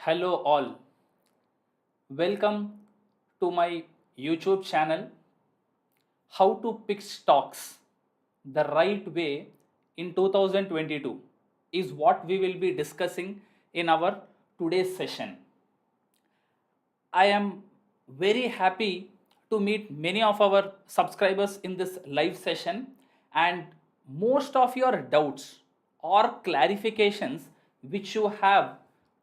Hello all, welcome to my YouTube channel How to Pick Stocks the Right Way in 2022 is what we will be discussing in our today's session. I am very happy to meet many of our subscribers in this live session, and most of your doubts or clarifications which you have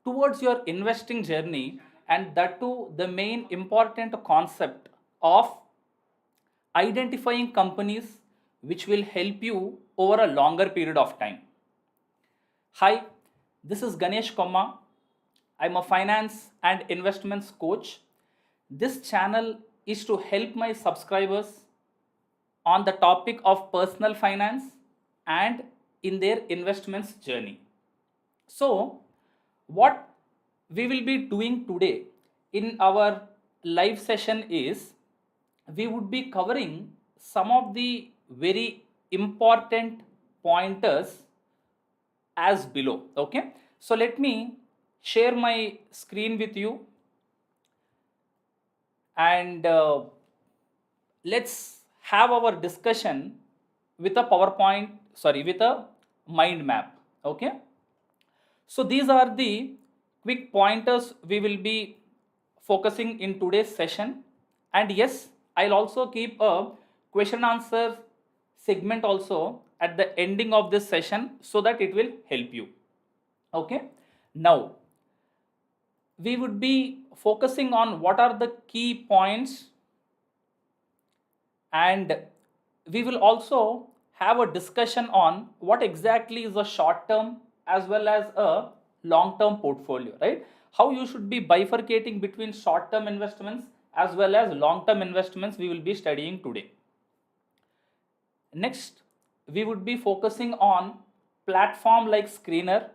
towards your investing journey, and that too the main important concept of identifying companies which will help you over a longer period of time. Hi, this is Ganesh Komma. I'm a finance and investments coach. This channel is to help my subscribers on the topic of personal finance and in their investments journey. So, what we will be doing today in our live session is we would be covering some of the very important pointers as below. Okay, so let me share my screen with you, and let's have our discussion with a with a mind map. Okay, so these are the quick pointers we will be focusing in today's session. And yes, I'll also keep a question answer segment also at the ending of this session so that it will help you. Okay, now we would be focusing on what are the key points, and we will also have a discussion on what exactly is a short term as well as a long term portfolio, right? How you should be bifurcating between short term investments as well as long term investments we will be studying today. Next, we would be focusing on platform like Screener,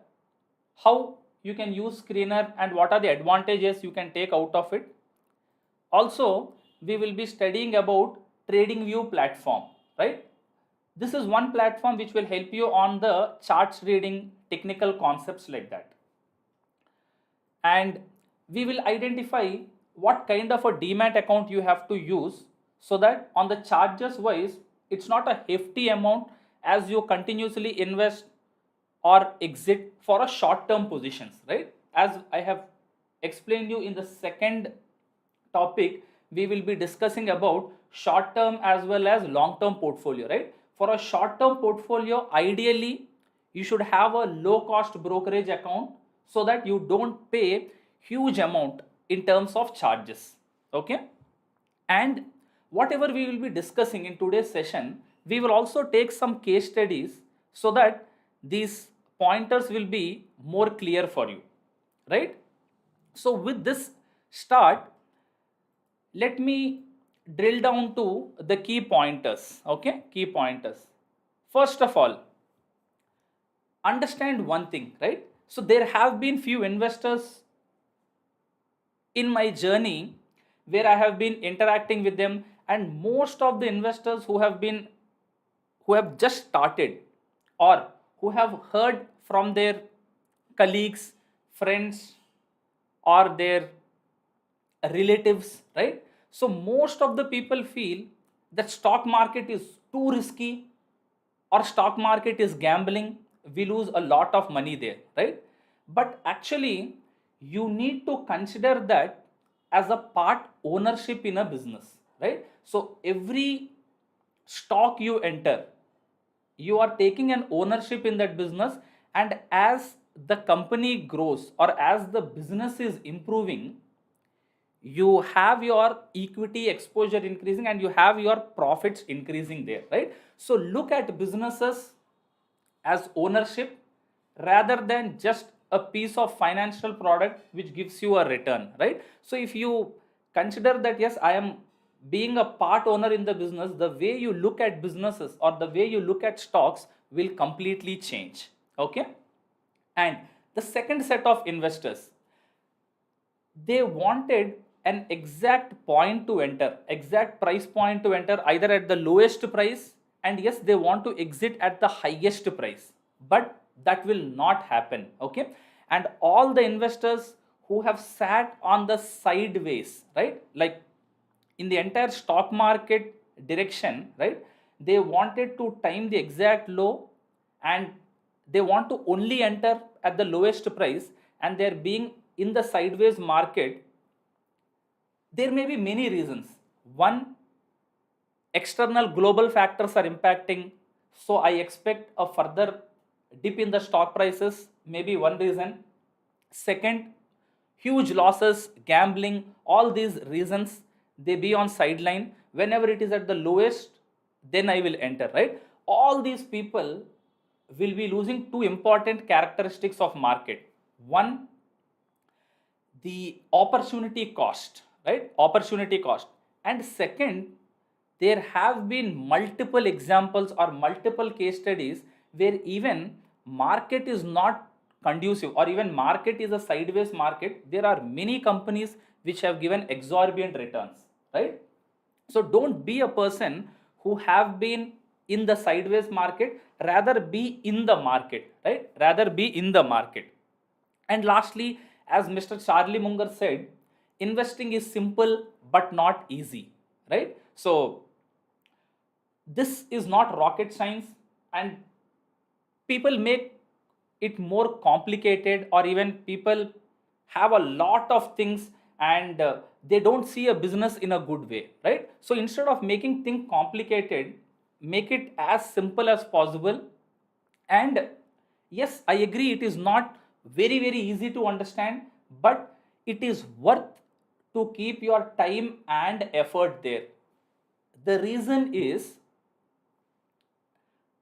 how you can use Screener and what are the advantages you can take out of it. Also, we will be studying about TradingView platform, right? This is one platform which will help you on the charts reading, technical concepts like that. And we will identify what kind of a Demat account you have to use so that on the charges wise, it's not a hefty amount as you continuously invest or exit for a short term positions, right? As I have explained you in the second topic, we will be discussing about short term as well as long term portfolio, right? For a short term portfolio, ideally you should have a low cost brokerage account so that you don't pay huge amount in terms of charges. Okay, and whatever we will be discussing in today's session, we will also take some case studies so that these pointers will be more clear for you, right? So with this start, let me drill down to the key pointers. Okay, key pointers. First of all, understand one thing, right? So there have been few investors in my journey where I have been interacting with them, and most of the investors who have just started or who have heard from their colleagues, friends, or their relatives, right? So most of the people feel that stock market is too risky or stock market is gambling, we lose a lot of money there, right? But actually you need to consider that as a part ownership in a business, right? So every stock you enter, you are taking an ownership in that business, and as the company grows or as the business is improving, you have your equity exposure increasing and you have your profits increasing there, right? So look at businesses as ownership rather than just a piece of financial product which gives you a return, right? So if you consider that yes, I am being a part owner in the business, the way you look at businesses or the way you look at stocks will completely change. Okay, and the second set of investors, they wanted an exact point to enter, exact price point to enter, either at the lowest price, and yes, they want to exit at the highest price, but that will not happen. Okay, and all the investors who have sat on the sideways, right? Like in the entire stock market direction, right? They wanted to time the exact low, and they want to only enter at the lowest price, and they're being in the sideways market. There may be many reasons. One, external global factors are impacting, so I expect a further dip in the stock prices, maybe one reason. Second, huge losses, gambling, all these reasons, they be on sideline. Whenever it is at the lowest, then I will enter, right? All these people will be losing two important characteristics of market. One, the opportunity cost, right? Opportunity cost. And second, there have been multiple examples or multiple case studies where even market is not conducive, or even market is a sideways market. There are many companies which have given exorbitant returns, right? So don't be a person who have been in the sideways market, rather be in the market, right? Rather be in the market. And lastly, as Mr. Charlie Munger said, investing is simple but not easy, right? So this is not rocket science, and people make it more complicated, or even people have a lot of things, and they don't see a business in a good way, right? So instead of making things complicated, make it as simple as possible. And yes, I agree, it is not very easy to understand, but it is worth to keep your time and effort there. The reason is,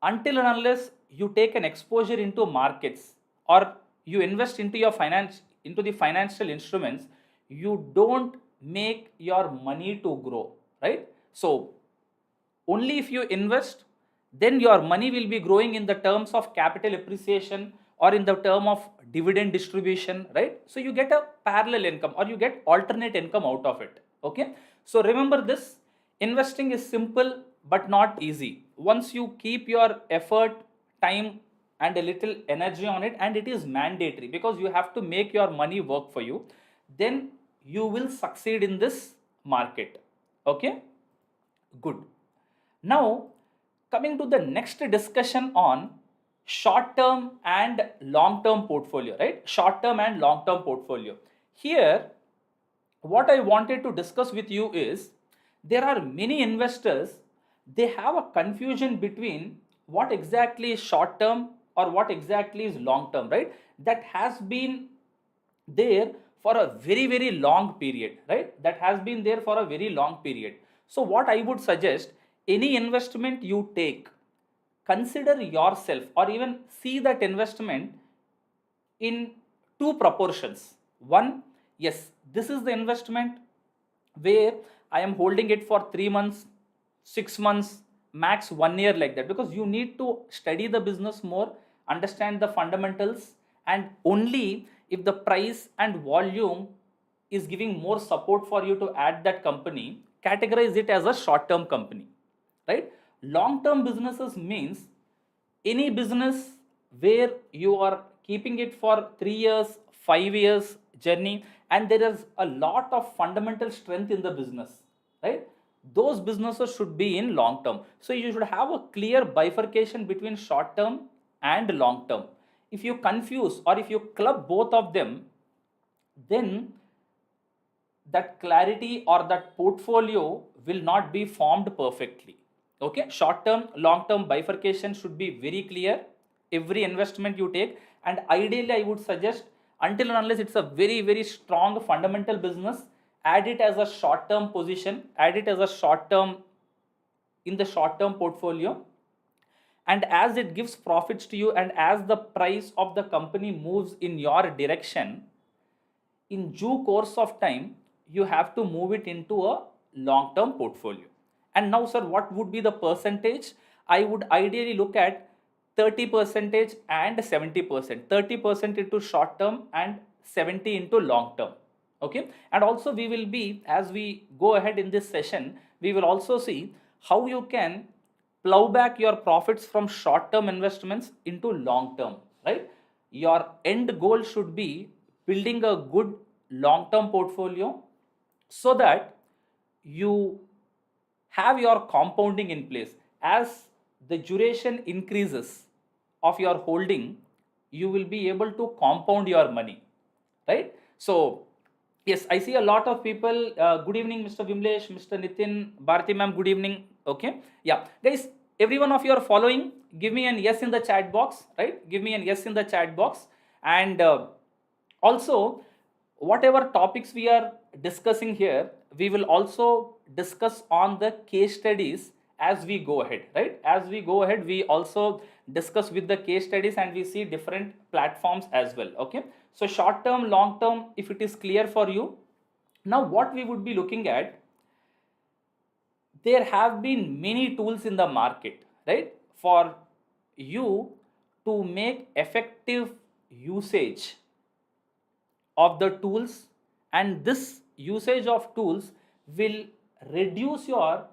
until and unless you take an exposure into markets, or you invest into your finance, into the financial instruments, you don't make your money to grow, right? So only if you invest, then your money will be growing in the terms of capital appreciation, or in the term of dividend distribution, right? So you get a parallel income, or you get alternate income out of it. Okay, so remember this, investing is simple but not easy. Once you keep your effort, time, and a little energy on it, and it is mandatory because you have to make your money work for you, then you will succeed in this market. Okay, good. Now, coming to the next discussion on short term and long term portfolio, right? Short term and long term portfolio. Here, what I wanted to discuss with you is, there are many investors, they have a confusion between what exactly is short term or what exactly is long term, right? That has been there for a very long period, right? That has been there for a very long period. So what I would suggest, any investment you take, consider yourself, or even see that investment in two proportions. One, yes, this is the investment where I am holding it for 3 months, 6 months, max 1 year, like that, because you need to study the business more, understand the fundamentals, and only if the price and volume is giving more support for you to add that company, categorize it as a short term company, right? Long term businesses means any business where you are keeping it for 3 years, 5 years journey, and there is a lot of fundamental strength in the business, right? Those businesses should be in long term. So you should have a clear bifurcation between short term and long term. If you confuse, or if you club both of them, then that clarity or that portfolio will not be formed perfectly. Okay, short term, long term bifurcation should be very clear every investment you take. And ideally, I would suggest, until and unless it's a very strong fundamental business, add it as a short term position, add it as a short term, in the short term portfolio. And as it gives profits to you, and as the price of the company moves in your direction, in due course of time, you have to move it into a long term portfolio. And now, sir, what would be the percentage? I would ideally look at 30% and 70%, 30% into short term and 70 into long term. Okay, and also we will be, as we go ahead in this session, we will also see how you can plow back your profits from short term investments into long term, right? Your end goal should be building a good long-term portfolio so that you have your compounding in place. As the duration increases of your holding, you will be able to compound your money, right? So yes, I see a lot of people. Good evening, Mr. Vimlesh, Mr. Nitin, Bharati ma'am, good evening. Okay, yeah, guys, every one of you are following. Give me an yes in the chat box, right? Give me an yes in the chat box. And also, whatever topics we are discussing here, we will also discuss on the case studies as we go ahead, right? As we go ahead, we also discuss with the case studies and we see different platforms as well. Okay, so short term, long term, if it is clear for you. Now what we would be looking at, there have been many tools in the market, right, for you to make effective usage of the tools, and this usage of tools will reduce your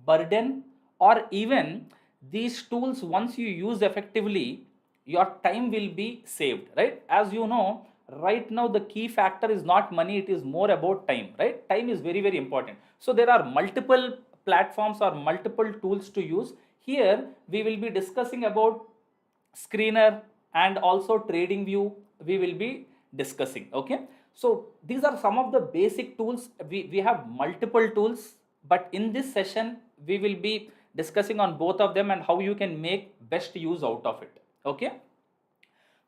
burden, or even these tools, once you use effectively, your time will be saved, right? As you know, right now the key factor is not money, it is more about time, right? Time is very, very important. So there are multiple platforms or multiple tools to use. Here we will be discussing about screener and also trading view we will be discussing. Okay, so these are some of the basic tools. We have multiple tools, but in this session we will be discussing on both of them and how you can make best use out of it. Okay,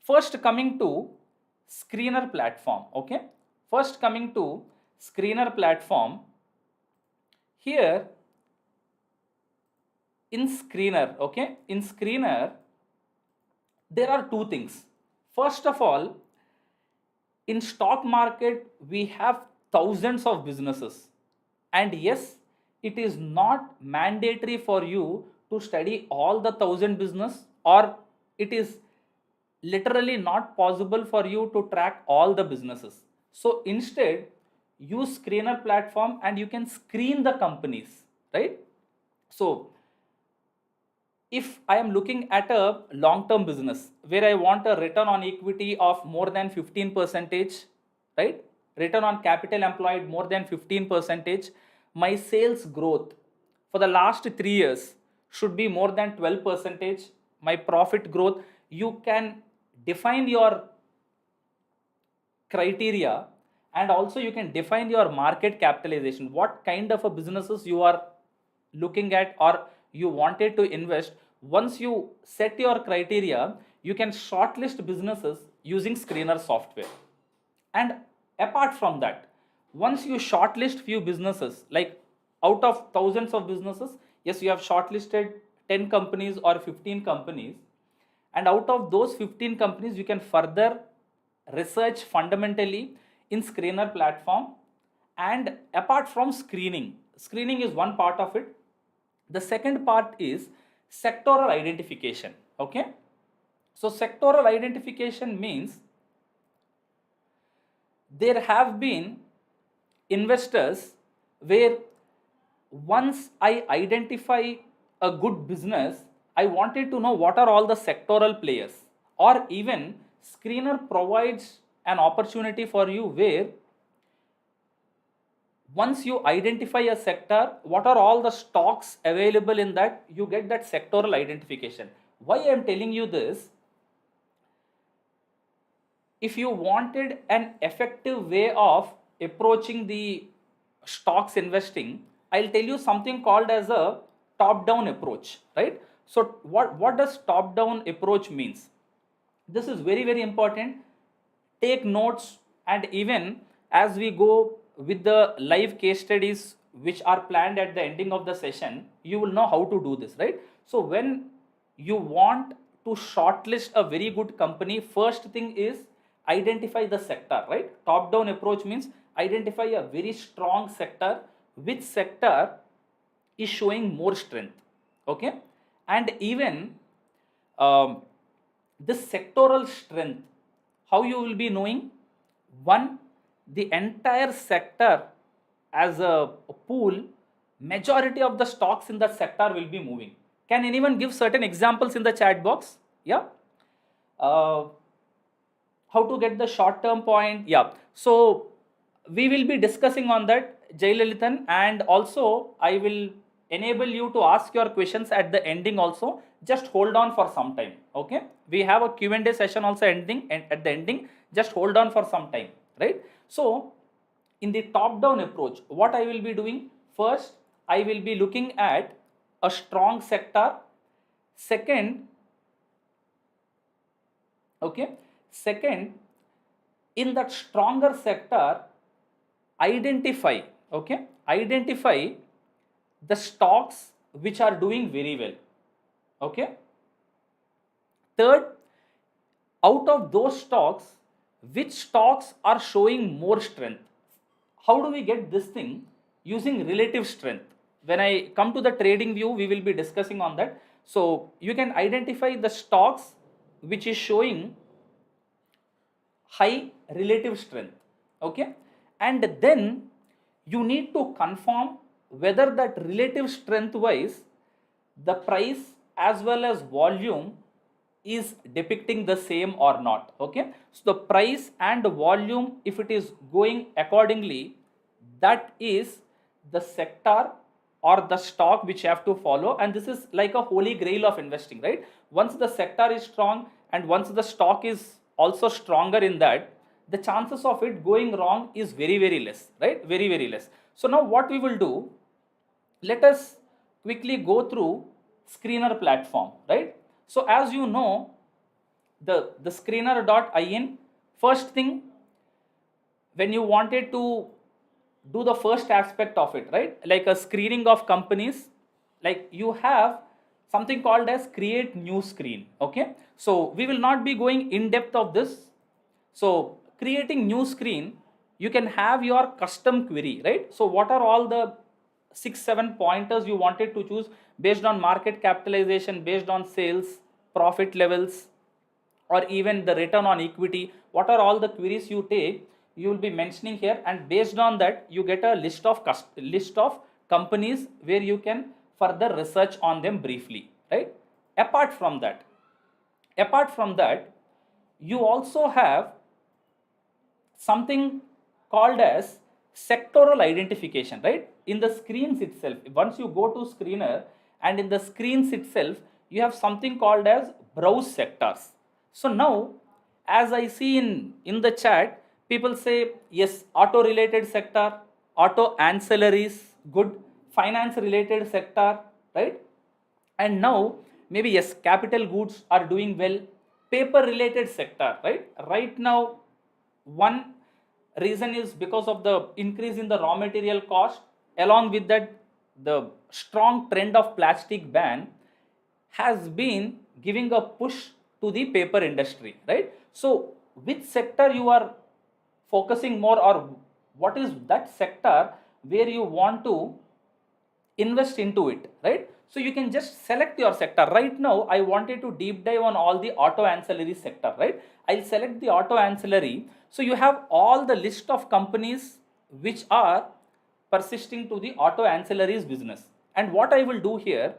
first coming to screener platform. Okay, first coming to screener platform. Here in screener, okay, in screener there are two things. First of all, in stock market we have thousands of businesses, and yes, it is not mandatory for you to study all the 1,000 business, or it is literally not possible for you to track all the businesses. So instead, use screener platform and you can screen the companies, right? So if I am looking at a long-term business where I want a return on equity of more than 15 percentage, right? Return on capital employed more than 15 percentage, my sales growth for the last 3 years should be more than 12 percentage. My profit growth, you can define your criteria, and also you can define your market capitalization, what kind of a businesses you are looking at or you wanted to invest. Once you set your criteria, you can shortlist businesses using screener software. And apart from that, once you shortlist few businesses, like out of thousands of businesses, yes, you have shortlisted 10 companies or 15 companies, and out of those 15 companies you can further research fundamentally in screener platform. And apart from screening is one part of it. The second part is sectoral identification. Okay, so sectoral identification means there have been investors where once I identify a good business, I wanted to know what are all the sectoral players, or even screener provides an opportunity for you where once you identify a sector, what are all the stocks available in that, you get that sectoral identification. Why I am telling you this? If you wanted an effective way of approaching the stocks investing, I'll tell you something called as a top down approach, right? So what does top down approach means? This is very, very important. Take notes, and even as we go with the live case studies which are planned at the ending of the session, you will know how to do this, right? So when you want to shortlist a very good company, first thing is identify the sector, right? Top down approach means identify a very strong sector, which sector is showing more strength. Okay, and even um, this sectoral strength, how you will be knowing? One, the entire sector as a pool, majority of the stocks in that sector will be moving. Can anyone give certain examples in the chat box? Yeah. uh, how to get the short term point? Yeah, so we will be discussing on that, Jayalalithan, and also I will enable you to ask your questions at the ending also. Just hold on for some time. Okay, we have a Q&A session also ending, and at the ending just hold on for some time, right? So in the top down approach, what I will be doing, first I will be looking at a strong sector. Second, okay, second, in that stronger sector, identify, okay, identify the stocks which are doing very well. Okay, third, out of those stocks, which stocks are showing more strength? How do we get this thing? Using relative strength. When I come to the trading view, we will be discussing on that. So you can identify the stocks which is showing high relative strength. Okay, and then you need to confirm whether that relative strength wise the price as well as volume is depicting the same or not. Okay, so the price and the volume, if it is going accordingly, that is the sector or the stock which you have to follow. And this is like a holy grail of investing, right? Once the sector is strong and once the stock is also stronger in that, the chances of it going wrong is very very less, right? Very very less. So now what we will do, let us quickly go through screener platform, right? So as you know, the screener.in, first thing, when you wanted to do the first aspect of it, right, like a screening of companies, like you have something called as create new screen. Okay, so we will not be going in depth of this. So creating new screen, you can have your custom query, right? So what are all the 6-7 pointers you wanted to choose based on market capitalization, based on sales, profit levels, or even the return on equity? What are all the queries you take, you will be mentioning here, and based on that you get a list of companies where you can further research on them briefly, right? Apart from that you also have something called as sectoral identification, right? In the screens itself, once you go to screener, and in the screens itself you have something called as browse sectors. So now, as I see in the chat, people say yes, auto related sector, auto ancillaries, good, finance related sector, right? And now maybe yes, capital goods are doing well, paper related sector, right now one reason is because of the increase in the raw material cost. Along with that, the strong trend of plastic ban has been giving a push to the paper industry, right? So which sector you are focusing more, or what is that sector where you want to invest into it, right? So you can just select your sector. Right now I wanted to deep dive on all the auto ancillary sector, right? I'll select the auto ancillary. So you have all the list of companies which are persisting to the auto ancillaries business. And what I will do here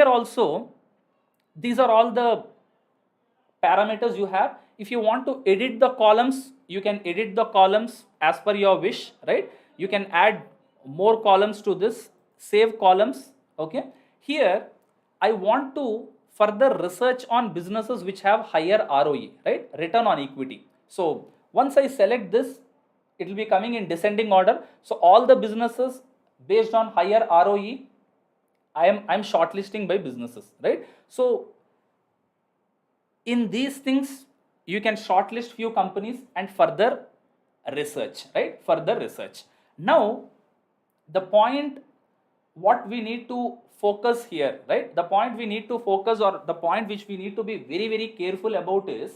also, these are all the parameters you have. If you want to edit the columns, you can edit the columns as per your wish, right? You can add more columns to this, save columns. Okay, here I want to further research on businesses which have higher ROE, right, return on equity. So once I select this, it will be coming in descending order. So all the businesses based on higher ROE, I'm shortlisting by businesses, right? So in these things you can shortlist few companies and further research, right? Further research. Now the point what we need to focus here, right, the point we need to focus, or the point which we need to be very very careful about is,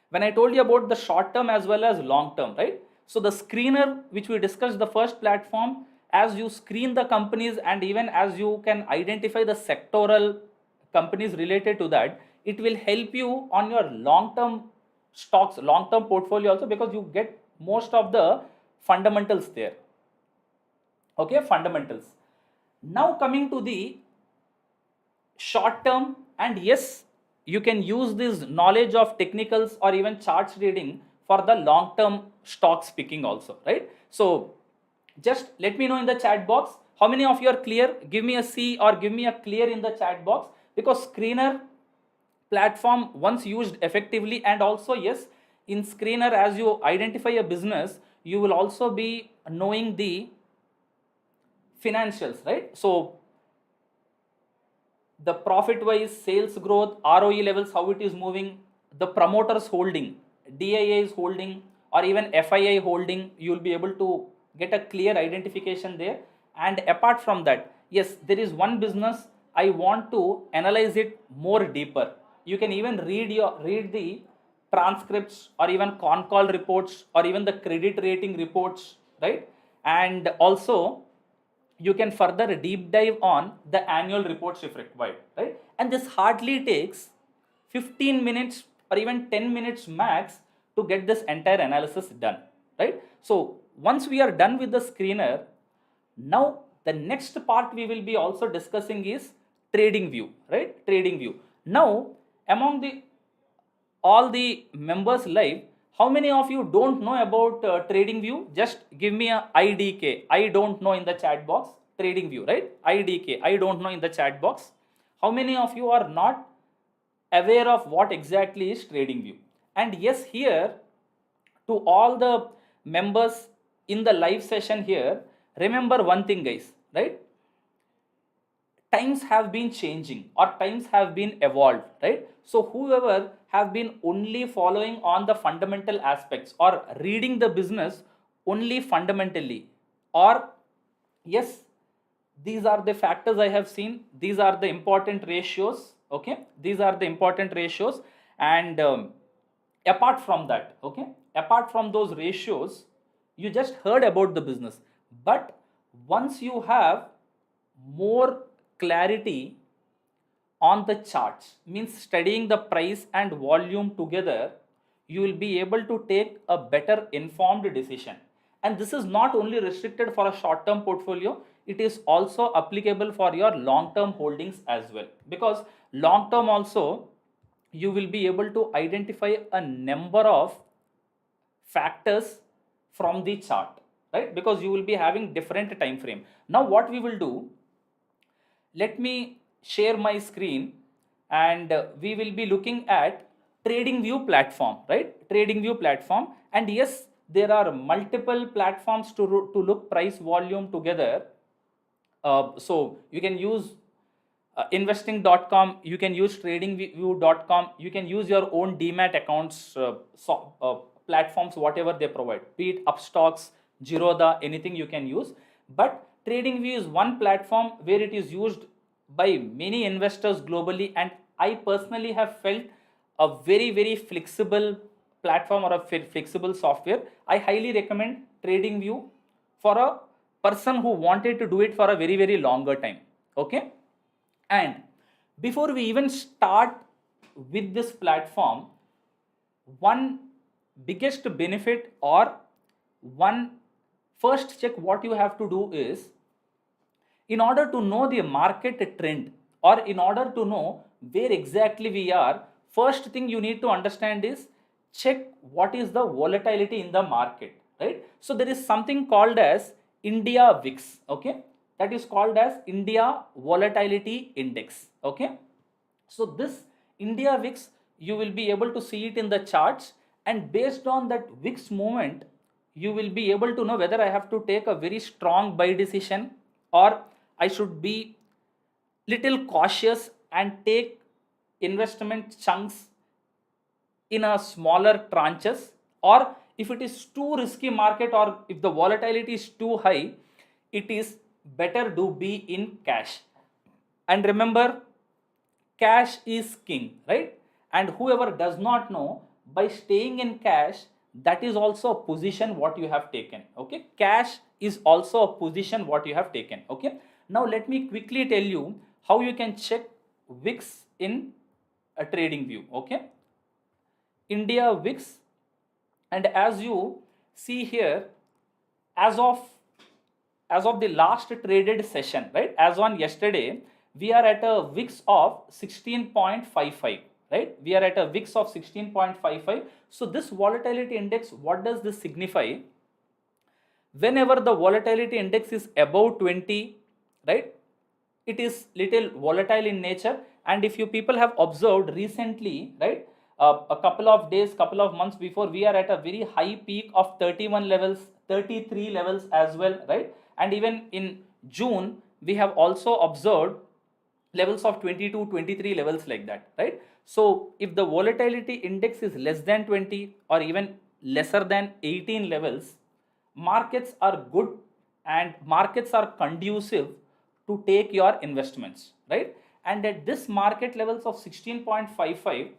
when I told you about the short term as well as long term, right? So the screener which we discussed, the first platform, as you screen the companies and even as you can identify the sectoral companies related to that, it will help you on your long term stocks, long term portfolio also, because you get most of the fundamentals there. Okay, fundamentals. Now coming to the short term, and yes, you can use this knowledge of technicals or even charts reading for the long term stocks picking also, right? So just let me know in the chat box how many of you are clear. Give me a C or give me a clear in the chat box, because screener platform once used effectively, and also yes, in screener as you identify a business, you will also be knowing the financials, right? So the profit wise, sales growth, ROE levels, how it is moving, the promoters holding, DIA is holding, or even FII holding, you will be able to get a clear identification there. And apart from that, yes, there is one business I want to analyze it more deeper. You can even read the transcripts or even con call reports or even the credit rating reports, right? And also you can further deep dive on the annual reports if required, right? And this hardly takes 15 minutes or even 10 minutes max to get this entire analysis done, right? So once we are done with the screener, now the next part we will be also discussing is trading view, right? Trading view. Now among the all the members live, how many of you don't know about trading view? Just give me a IDK, I don't know, in the chat box. Trading view, right? IDK, I don't know, in the chat box. How many of you are not aware of what exactly is trading view? And yes, here to all the members in the live session here, remember one thing guys, right? Times have been changing or times have been evolved, right? So whoever have been only following on the fundamental aspects or reading the business only fundamentally, or yes, these are the factors I have seen, these are the important ratios, okay, these are the important ratios. And apart from that, okay, apart from those ratios, you just heard about the business, but once you have more clarity on the charts, means studying the price and volume together, you will be able to take a better informed decision. And this is not only restricted for a short term portfolio, it is also applicable for your long term holdings as well, because long term also you will be able to identify a number of factors from the chart, right? Because you will be having different time frame. Now what we will do, let me share my screen, and we will be looking at trading view platform, right? Trading view platform. And yes, there are multiple platforms to look price volume together. So you can use investing.com, you can use tradingview.com, you can use your own Demat accounts, platforms, whatever they provide, be it Upstox, Zerodha, anything you can use. But TradingView is one platform where it is used by many investors globally, and I personally have felt a very flexible platform or a flexible software. I highly recommend TradingView for a person who wanted to do it for a very longer time, okay. And before we even start with this platform, one biggest benefit or one first check what you have to do is, in order to know the market trend or in order to know where exactly we are, first thing you need to understand is check what is the volatility in the market, right? So there is something called as India VIX, okay, that is called as India Volatility Index, okay. So this India VIX, you will be able to see it in the charts, and based on that VIX movement, you will be able to know whether I have to take a very strong buy decision or I should be little cautious and take investment chunks in a smaller tranches, or if it is too risky market or if the volatility is too high, it is better to be in cash. And remember, cash is king, right? And whoever does not know, by staying in cash, that is also a position what you have taken, okay. Cash is also a position what you have taken, okay. Now let me quickly tell you how you can check VIX in a trading view, okay. India VIX, and as you see here, as of the last traded session, right, as on yesterday, we are at a VIX of 16.55, right? We are at a VIX of 16.55. So this volatility index, what does this signify? Whenever the volatility index is above 20, right, it is little volatile in nature. And if you people have observed recently, right, a couple of days, couple of months before, we are at a very high peak of 31 levels, 33 levels as well, right? And even in June we have also observed levels of 22, 23 levels like that, right? So if the volatility index is less than 20 or even lesser than 18 levels, markets are good and markets are conducive to take your investments, right? And at this market levels of 16.55,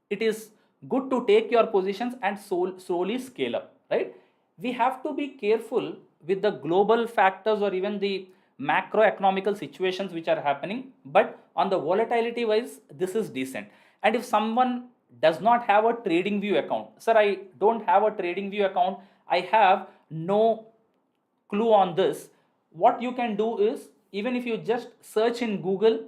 it is good to take your positions and slowly scale up, right? We have to be careful with the global factors or even the macroeconomical situations which are happening, but on the volatility wise, this is decent. And if someone does not have a trading view account, sir, I don't have a trading view account, I have no clue on this, what you can do is, even if you just search in Google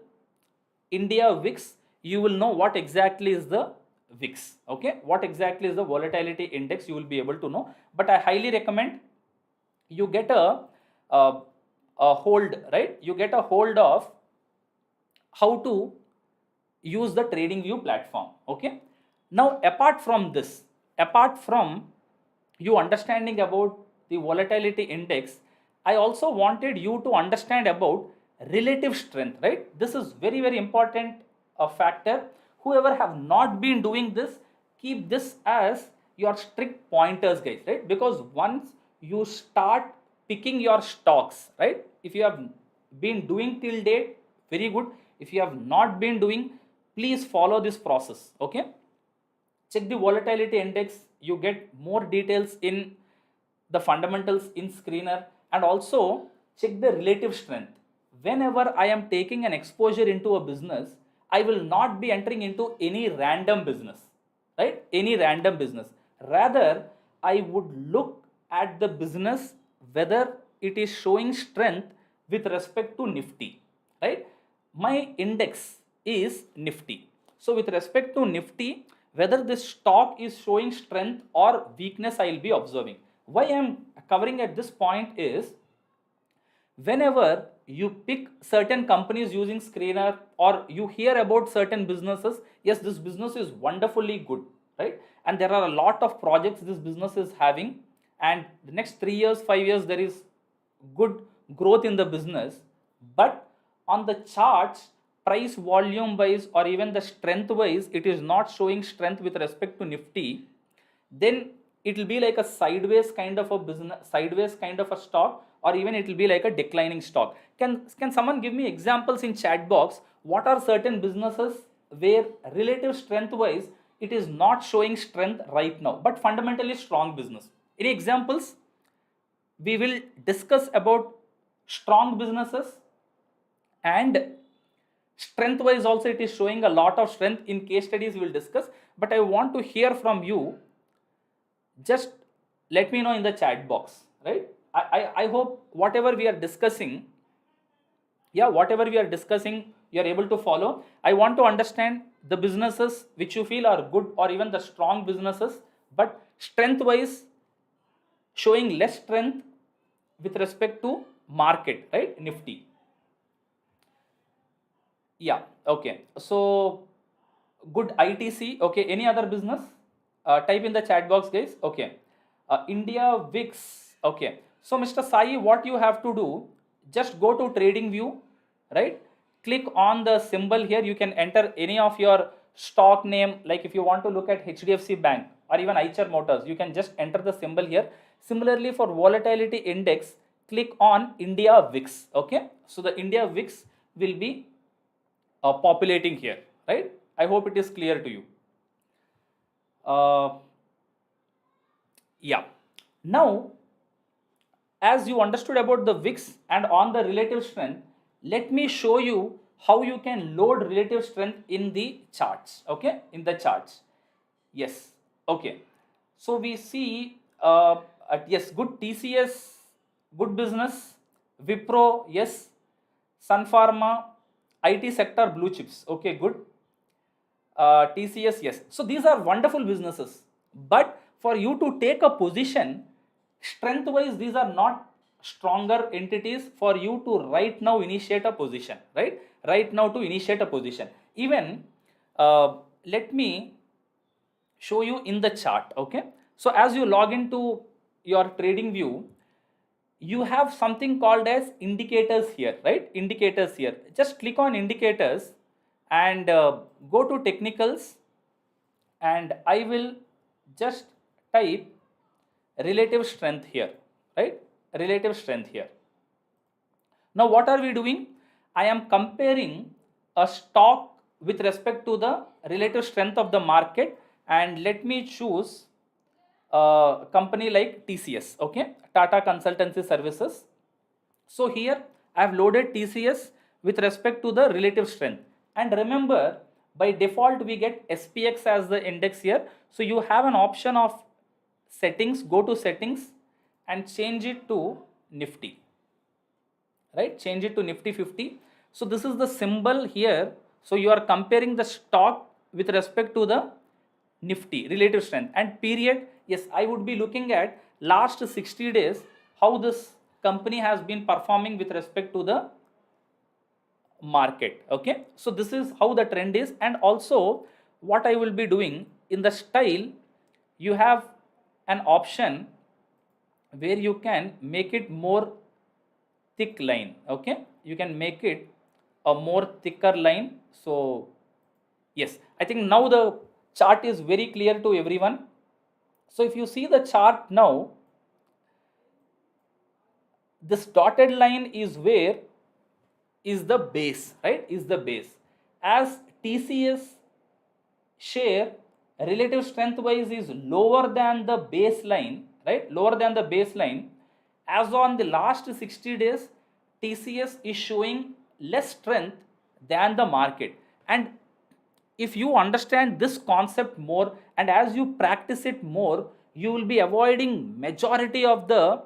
India VIX, you will know what exactly is the VIX, okay? What exactly is the volatility index, you will be able to know. But I highly recommend you get a, a hold, right? You get a hold of how to use the trading view platform, okay? Now apart from this, apart from you understanding about the volatility index, I also wanted you to understand about relative strength, right? This is very very important factor. Whoever have not been doing this, keep this as your strict pointers, guys, right? Because once you start picking your stocks, right, if you have been doing till date, very good. If you have not been doing, please follow this process, okay? Check the volatility index, you get more details in the fundamentals in screener, and also check the relative strength. Whenever I am taking an exposure into a business, I will not be entering into any random business, right? Any random business. Rather, I would look at the business whether it is showing strength with respect to Nifty, right? My index is Nifty. So with respect to Nifty, whether this stock is showing strength or weakness, I will be observing. Why I am covering at this point is, whenever you pick certain companies using screener or you hear about certain businesses, yes, this business is wonderfully good, right? And there are a lot of projects this business is having, and the next 3 years, 5 years, there is good growth in the business. But on the charts, price volume wise or even the strength wise, it is not showing strength with respect to Nifty, then it will be like a sideways kind of a business, sideways kind of a stock, or even it will be like a declining stock. Can someone give me examples in chat box? What are certain businesses where relative strength wise it is not showing strength right now, but fundamentally strong business? Any examples? We will discuss about strong businesses, and strength wise also it is showing a lot of strength. In case studies we will discuss, but I want to hear from you. Just let me know in the chat box, right? I hope whatever we are discussing, yeah, whatever we are discussing, you are able to follow. I want to understand the businesses which you feel are good or even the strong businesses, but strength wise showing less strength with respect to market, right? Nifty. Yeah, okay. So good ITC. Okay, any other business? Type in the chat box, guys. Okay. India VIX. Okay. So Mr. Sai, what you have to do, just go to trading view, right? Click on the symbol here. You can enter any of your stock name. Like if you want to look at HDFC Bank or even Eicher Motors, you can just enter the symbol here. Similarly, for volatility index, click on India VIX. Okay. So the India VIX will be populating here, right? I hope it is clear to you. Yeah. Now, as you understood about the VIX and on the relative strength, let me show you how you can load relative strength in the charts. Okay, in the charts. Yes. Okay. So we see, yes, good TCS, good business, Wipro, yes, Sun Pharma, IT sector, blue chips. Okay, good. TCS, yes. So these are wonderful businesses, but for you to take a position, strength wise, these are not stronger entities for you to right now initiate a position, right? Right now to initiate a position. Even let me show you in the chart. Okay, so as you log into your trading view, you have something called as indicators here, right? Indicators here, just click on indicators and go to technicals, and I will just type relative strength here, right? Relative strength here. Now what are we doing? I am comparing a stock with respect to the relative strength of the market, and let me choose a company like TCS, okay, Tata Consultancy Services. So here I have loaded TCS with respect to the relative strength, and remember, by default we get SPX as the index here. So you have an option of settings, go to settings and change it to Nifty, right? Change it to Nifty 50. So this is the symbol here. So you are comparing the stock with respect to the Nifty relative strength, and period. Yes, I would be looking at last 60 days how this company has been performing with respect to the market. Okay, so this is how the trend is. And also what I will be doing in the style, you have an option where you can make it more thick line. Okay, you can make it a more thicker line. So yes, I think now the chart is very clear to everyone. So if you see the chart now, this dotted line is where is the base, right? Is the base. As TCS share relative strength wise is lower than the baseline, right? Lower than the baseline. As on the last 60 days, TCS is showing less strength than the market. And if you understand this concept more, and as you practice it more, you will be avoiding majority of the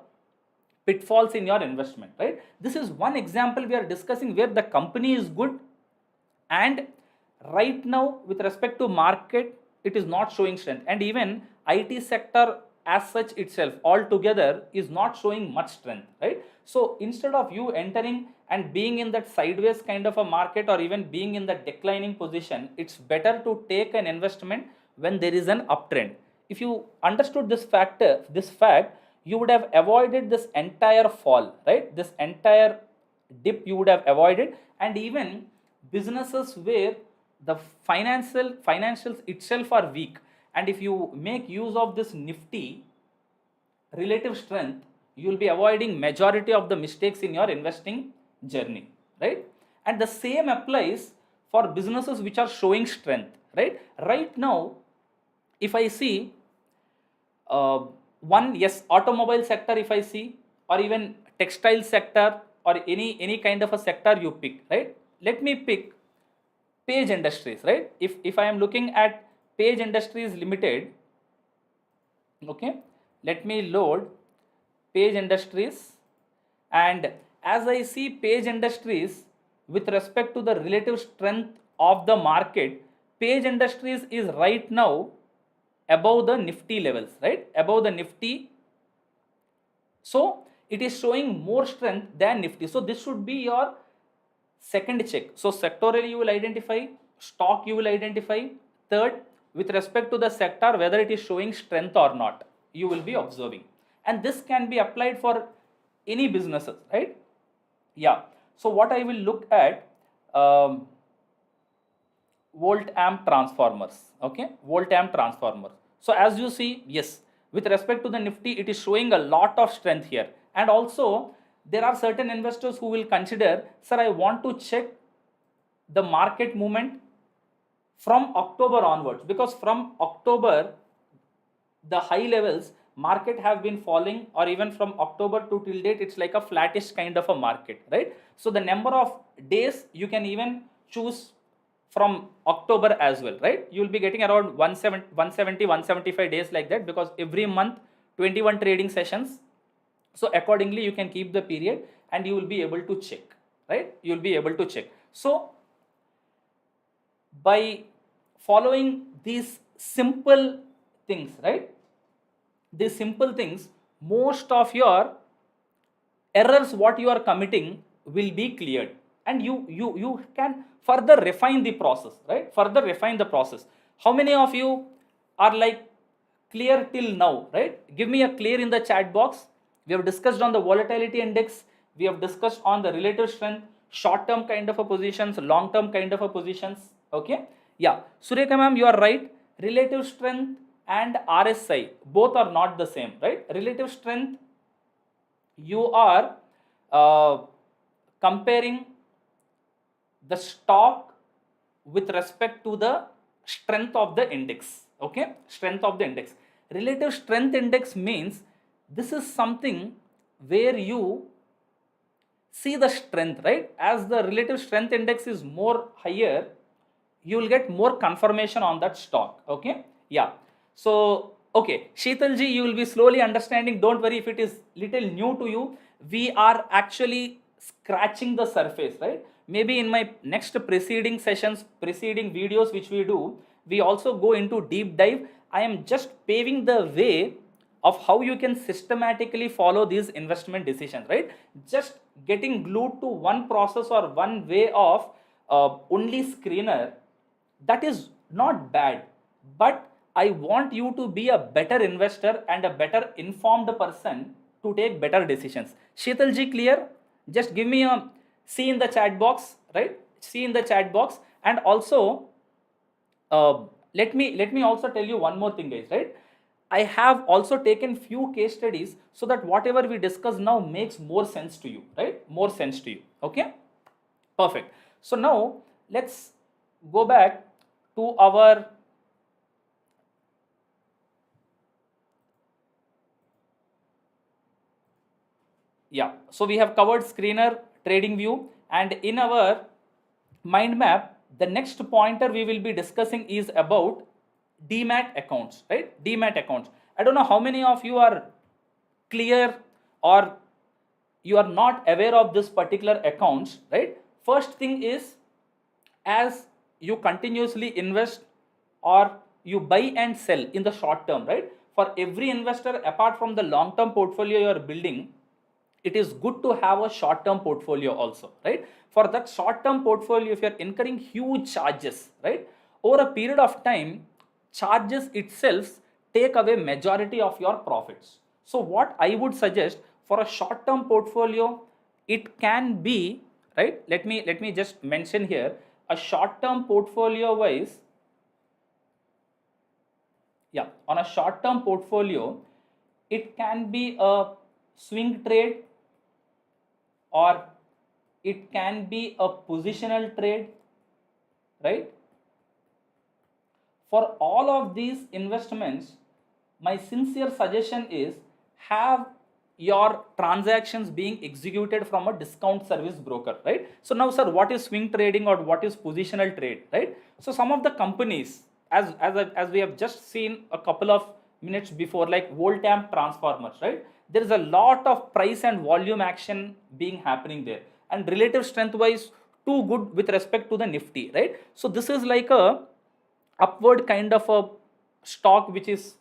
pitfalls in your investment, right? This is one example we are discussing where the company is good, and right now with respect to market it is not showing strength, and even IT sector as such itself altogether is not showing much strength, right? So instead of you entering and being in that sideways kind of a market, or even being in the declining position, it's better to take an investment when there is an uptrend. If you understood this fact, you would have avoided this entire fall, right? This entire dip you would have avoided. And even businesses where the financials itself are weak, and if you make use of this Nifty relative strength, you will be avoiding majority of the mistakes in your investing journey, right? And the same applies for businesses which are showing strength, right? Right now if I see one, yes, automobile sector if I see, or even textile sector, or any kind of a sector you pick, right? Let me pick Page Industries, right? If I am looking at Page Industries Limited, okay, let me load Page Industries, and as I see Page Industries with respect to the relative strength of the market, Page Industries is right now above the Nifty levels, right? Above the Nifty. So it is showing more strength than Nifty. So this should be your second check. So sectorally you will identify, stock you will identify, third, with respect to the sector whether it is showing strength or not, you will be observing. And this can be applied for any businesses, right? Yeah. So what I will look at, volt amp transformers, okay, volt amp transformers. So as you see, yes, with respect to the Nifty it is showing a lot of strength here. And also there are certain investors who will consider, sir, I want to check the market movement from October onwards, because from October the high levels market have been falling, or even from October to till date it's like a flattish kind of a market, right? So the number of days you can even choose from October as well, right? You will be getting around 170 175 days like that, because every month 21 trading sessions. So accordingly you can keep the period and you will be able to check, right? You will be able to check. So by following these simple things, right? These simple things, most of your errors what you are committing will be cleared, and you can further refine the process, right? Further refine the process. How many of you are like clear till now, right? Give me a clear in the chat box. We have discussed on the volatility index, we have discussed on the relative strength, short term kind of a positions, long term kind of a positions. Okay, yeah, Sureka ma'am, you are right. Relative strength and RSI both are not the same, right? Relative strength, you are uh, comparing the stock with respect to the strength of the index. Okay, strength of the index. Relative strength index means this is something where you see the strength, right? As the relative strength index is more higher, you will get more confirmation on that stock. Okay, yeah. So okay, Sheetal ji, you will be slowly understanding. Don't worry if it is little new to you. We are actually scratching the surface, right? Maybe in my next preceding sessions, preceding videos which we do, we also go into deep dive. I am just paving the way of how you can systematically follow these investment decisions, right? Just getting glued to one process or one way of only screener, that is not bad, but I want you to be a better investor and a better informed person to take better decisions. Sheetal ji, clear? Just give me a C in the chat box, right? C in the chat box. And also let me also tell you one more thing, guys, right? I have also taken few case studies so that whatever we discuss now makes more sense to you, right? More sense to you. Okay, perfect. So now let's go back to our so we have covered screener, trading view, and in our mind map, the next pointer we will be discussing is about Demat accounts, right? Demat accounts. I don't know how many of you are clear or you are not aware of this particular accounts, right? First thing is, as you continuously invest or you buy and sell in the short term, right? For every investor, apart from the long term portfolio you are building, it is good to have a short term portfolio also, right? For that short term portfolio, if you are incurring huge charges, right, over a period of time, charges itself take away majority of your profits. So what I would suggest for a short term portfolio, it can be, right, let me just mention here, a short term portfolio wise, yeah, on a short term portfolio, it can be a swing trade, or it can be a positional trade, right? For all of these investments, my sincere suggestion is have your transactions being executed from a discount service broker, right? So now, sir, what is swing trading or what is positional trade, right? So some of the companies, as we have just seen a couple of minutes before, like Voltamp transformers, right? There is a lot of price and volume action being happening there, and relative strength wise too good with respect to the Nifty, right? So this is like a upward kind of a stock which is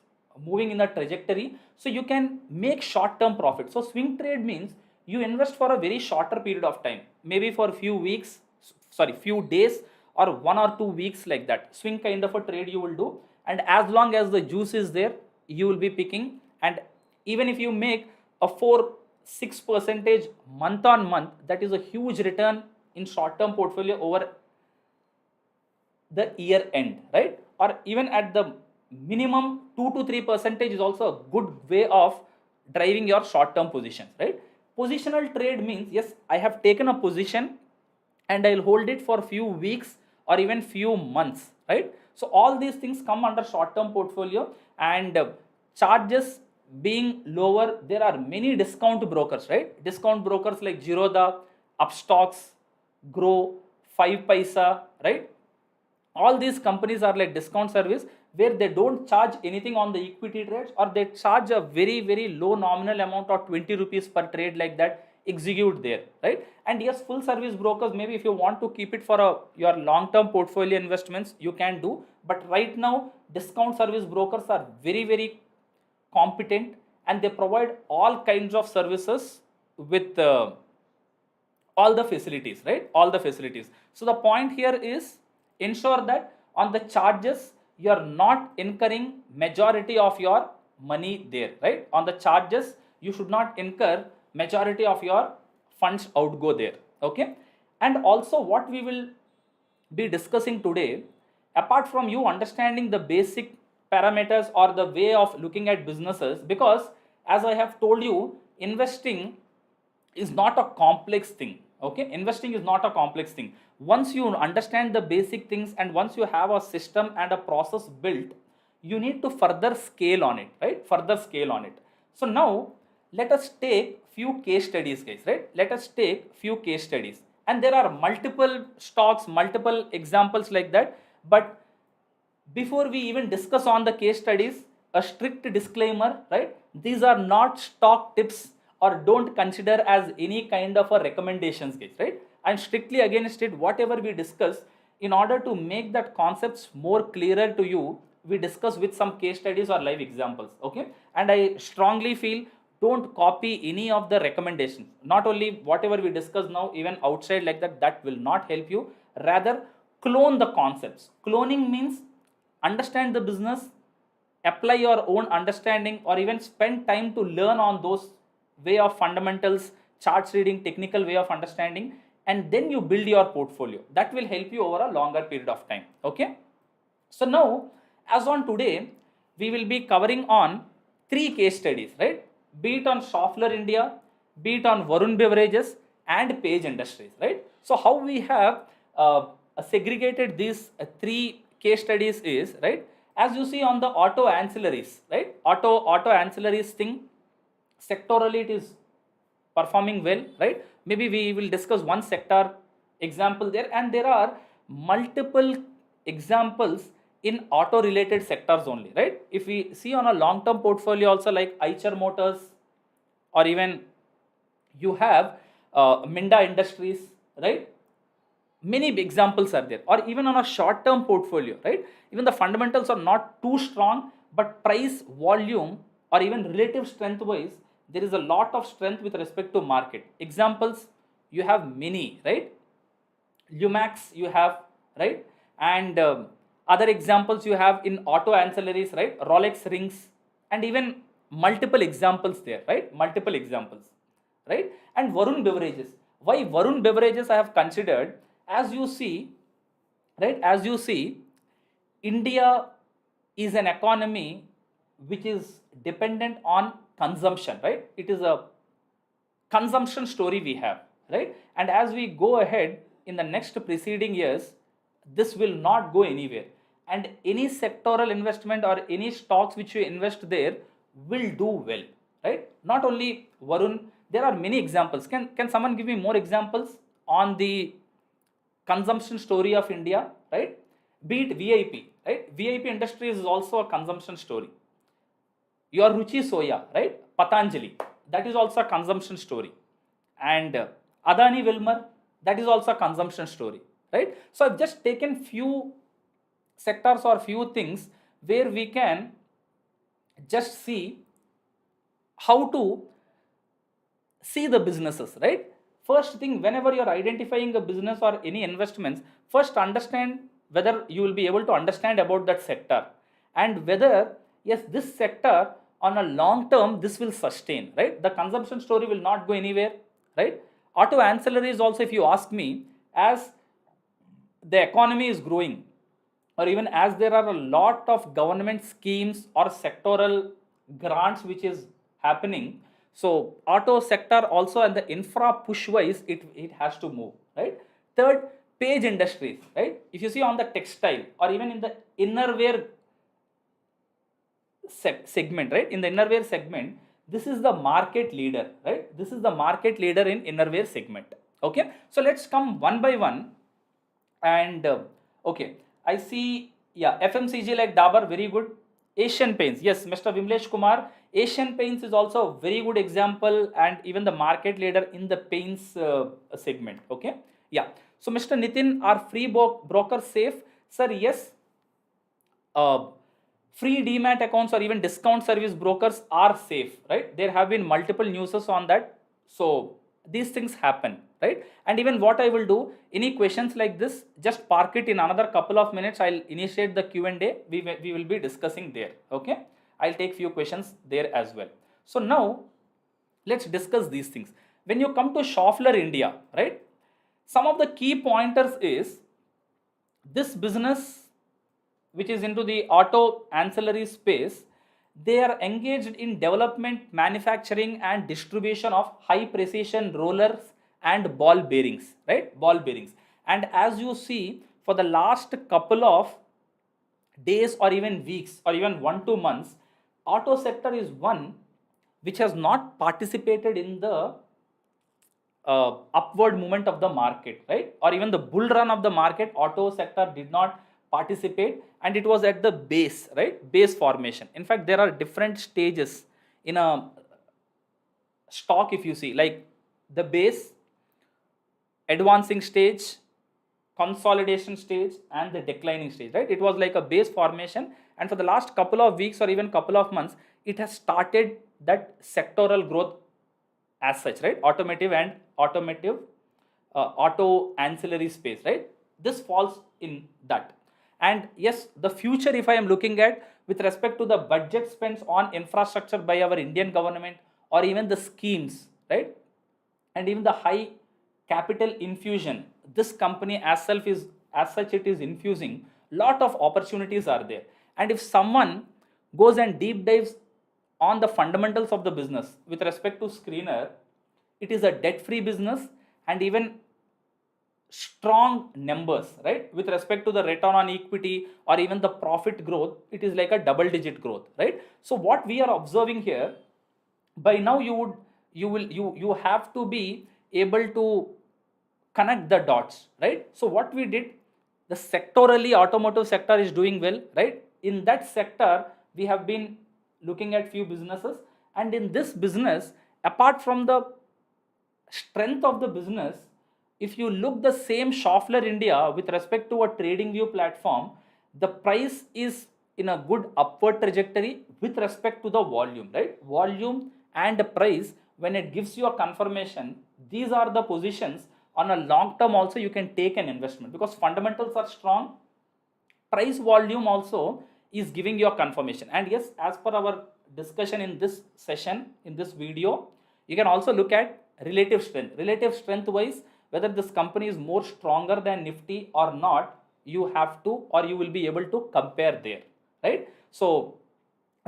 moving in a trajectory, so you can make short term profit. So swing trade means you invest for a very shorter period of time, maybe for few weeks, sorry, few days or 1 or 2 weeks, like that swing kind of a trade you will do, and as long as the juice is there, you will be picking. And even if you make a 4-6 percentage month on month, that is a huge return in short term portfolio over the year end, right? Or even at the minimum 2 to 3 percentage is also a good way of driving your short term positions, right? Positional trade means, yes, I have taken a position and I'll hold it for few weeks or even few months, right? So all these things come under short term portfolio. And charges being lower, there are many discount brokers, right? Discount brokers like Zerodha, Upstox, Grow, 5 Paisa, right? All these companies are like discount service where they don't charge anything on the equity trades, or they charge a very low nominal amount of 20 rupees per trade, like that. execute there, right? And yes, full service brokers, maybe if you want to keep it for your long term portfolio investments, you can do. But right now, discount service brokers are very, very competent, and they provide all kinds of services with all the facilities, right? All the facilities. So the point here is, ensure that on the charges you are not incurring majority of your money there, right? On the charges you should not incur majority of your funds outgo there, okay? And also what we will be discussing today, apart from you understanding the basic parameters or the way of looking at businesses, because as I have told you, investing is not a complex thing, okay? Investing is not a complex thing. Once you understand the basic things and once you have a system and a process built, you need to further scale on it, right? Further scale on it. So now let us take few case studies, guys, right? Let us take few case studies, and there are multiple stocks, multiple examples like that. But before we even discuss on the case studies, a strict disclaimer, right? These are not stock tips, or don't consider as any kind of a recommendations, guys, right? I'm strictly against it. Whatever we discuss, in order to make that concepts more clearer to you, we discuss with some case studies or live examples, okay? And I strongly feel, don't copy any of the recommendations. Not only whatever we discuss now, even outside like that, that will not help you. Rather, clone the concepts. Cloning means understand the business, apply your own understanding, or even spend time to learn on those way of fundamentals, charts reading, technical way of understanding, and then you build your portfolio. That will help you over a longer period of time, okay? So now, as on today, we will be covering on 3 case studies, right? Be it on Schaeffler India, be it on Varun Beverages and Page Industries, right? So how we have segregated these 3 case studies is, right? As you see on the auto ancillaries, right? Auto ancillaries thing, sectorally it is performing well, right? Maybe we will discuss one sector example there, and there are multiple examples in auto related sectors only, right? If we see on a long term portfolio also, like Eicher Motors, or even you have Minda Industries, right? Many examples are there. Or even on a short term portfolio, right? Even the fundamentals are not too strong, but price, volume, or even relative strength wise, there is a lot of strength with respect to market. Examples, you have many, right? Lumax you have, right? And other examples you have in auto ancillaries, right? Rolex rings, and even multiple examples there, right? Multiple examples, right? And Varun Beverages. Why Varun Beverages I have considered? As you see, right? As you see, India is an economy which is dependent on consumption, right? It is a consumption story we have, right? And as we go ahead in the next preceding years, this will not go anywhere, and any sectoral investment or any stocks which you invest there will do well, right? Not only Varun, there are many examples. Can someone give me more examples on the consumption story of India, right? Be it VIP, right? VIP Industries is also a consumption story. Your Ruchi Soya, right? Patanjali, that is also a consumption story. And Adani Wilmar, that is also a consumption story, right? So I've just taken few sectors or few things where we can just see how to see the businesses, right? First thing, whenever you're identifying a business or any investments, first understand whether you will be able to understand about that sector, and whether, yes, this sector on a long term, this will sustain, right? The consumption story will not go anywhere, right? Auto ancillaries also, if you ask me, as the economy is growing, or even as there are a lot of government schemes or sectoral grants which is happening, so auto sector also, and the infra push wise, it has to move, right? Third, Page Industries, right? If you see on the textile or even in the innerwear segment, right? In the innerwear segment, this is the market leader, right? This is the market leader in innerwear segment, okay? So let's come one by one. And okay, I see, yeah, FMCG like Dabur, very good. Asian Paints, yes, Mr. Vimlesh Kumar, Asian Paints is also a very good example and even the market leader in the paints segment. Okay, yeah. So Mr. Nitin, are free brokers safe? Sir, yes. uh, Free demat accounts or even discount service brokers are safe, right? There have been multiple newses on that. So these things happen, right? And even what I will do, any questions like this, just park it in another couple of minutes. I'll initiate the Q&A. We will be discussing there. Okay, I'll take few questions there as well. So now let's discuss these things. When you come to Schaeffler India, right, some of the key pointers is this business which is into the auto ancillary space. They are engaged in development, manufacturing and distribution of high precision rollers and ball bearings, right? Ball bearings. And as you see, for the last couple of days or even weeks or even 1 2 months, auto sector is one which has not participated in the upward movement of the market, right? Or even the bull run of the market, auto sector did not participate, and it was at the base, right? Base formation. In fact, there are different stages in a stock. If you see, like the base, advancing stage, consolidation stage and the declining stage, right? It was like a base formation, and for the last couple of weeks or even couple of months, it has started that sectoral growth as such, right? Automotive auto ancillary space, right? This falls in that. And yes, the future, if I am looking at with respect to the budget spends on infrastructure by our Indian government or even the schemes, right, and even the high capital infusion, this company as such it is infusing, lot of opportunities are there. And if someone goes and deep dives on the fundamentals of the business with respect to screener, it is a debt free business and even strong numbers, right? With respect to the return on equity or even the profit growth, it is like a double digit growth, right? So what we are observing here, by now you have to be able to connect the dots, right? So what we did, the sectorally automotive sector is doing well, right? In that sector we have been looking at few businesses, and in this business, apart from the strength of the business, if you look the same Schaeffler India with respect to a trading view platform, the price is in a good upward trajectory with respect to the volume, right? Volume and the price, when it gives you a confirmation, these are the positions on a long term also you can take an investment, because fundamentals are strong, price volume also is giving you a confirmation. And yes, as per our discussion in this session, in this video, you can also look at relative strength wise, whether this company is more stronger than Nifty or not, you have to, or you will be able to compare there, right? So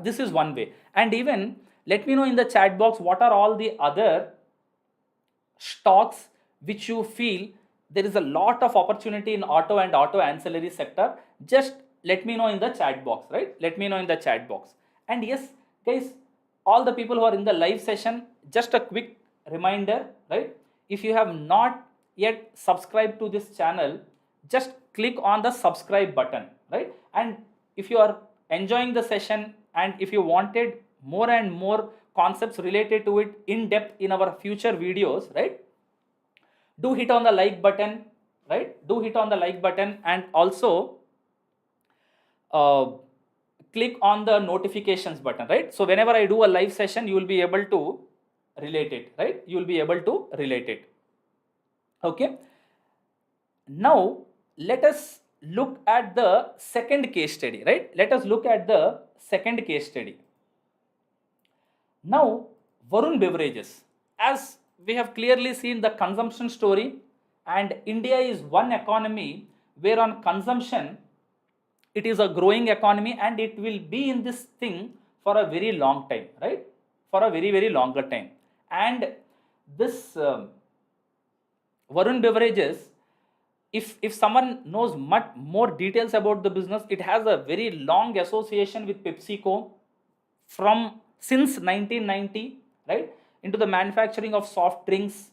this is one way. And even let me know in the chat box what are all the other stocks which you feel there is a lot of opportunity in auto and auto ancillary sector. Just let me know in the chat box, right? Let me know in the chat box. And yes, guys, all the people who are in the live session, just a quick reminder, right? If you have not yet subscribed to this channel, just click on the subscribe button, right? And if you are enjoying the session and if you wanted more and more concepts related to it in depth in our future videos, right, do hit on the like button, right? Do hit on the like button, and also uh, click on the notifications button, right? So whenever I do a live session, you will be able to relate it, right? You will be able to relate it. Okay. Now let us look at the second case study, right? Let us look at the second case study. Now, Varun Beverages, as we have clearly seen the consumption story, and India is one economy where on consumption it is a growing economy, and it will be in this thing for a very long time, right? For a very longer time. And this Varun Beverages, if someone knows much more details about the business, it has a very long association with PepsiCo from since 1990, right, into the manufacturing of soft drinks,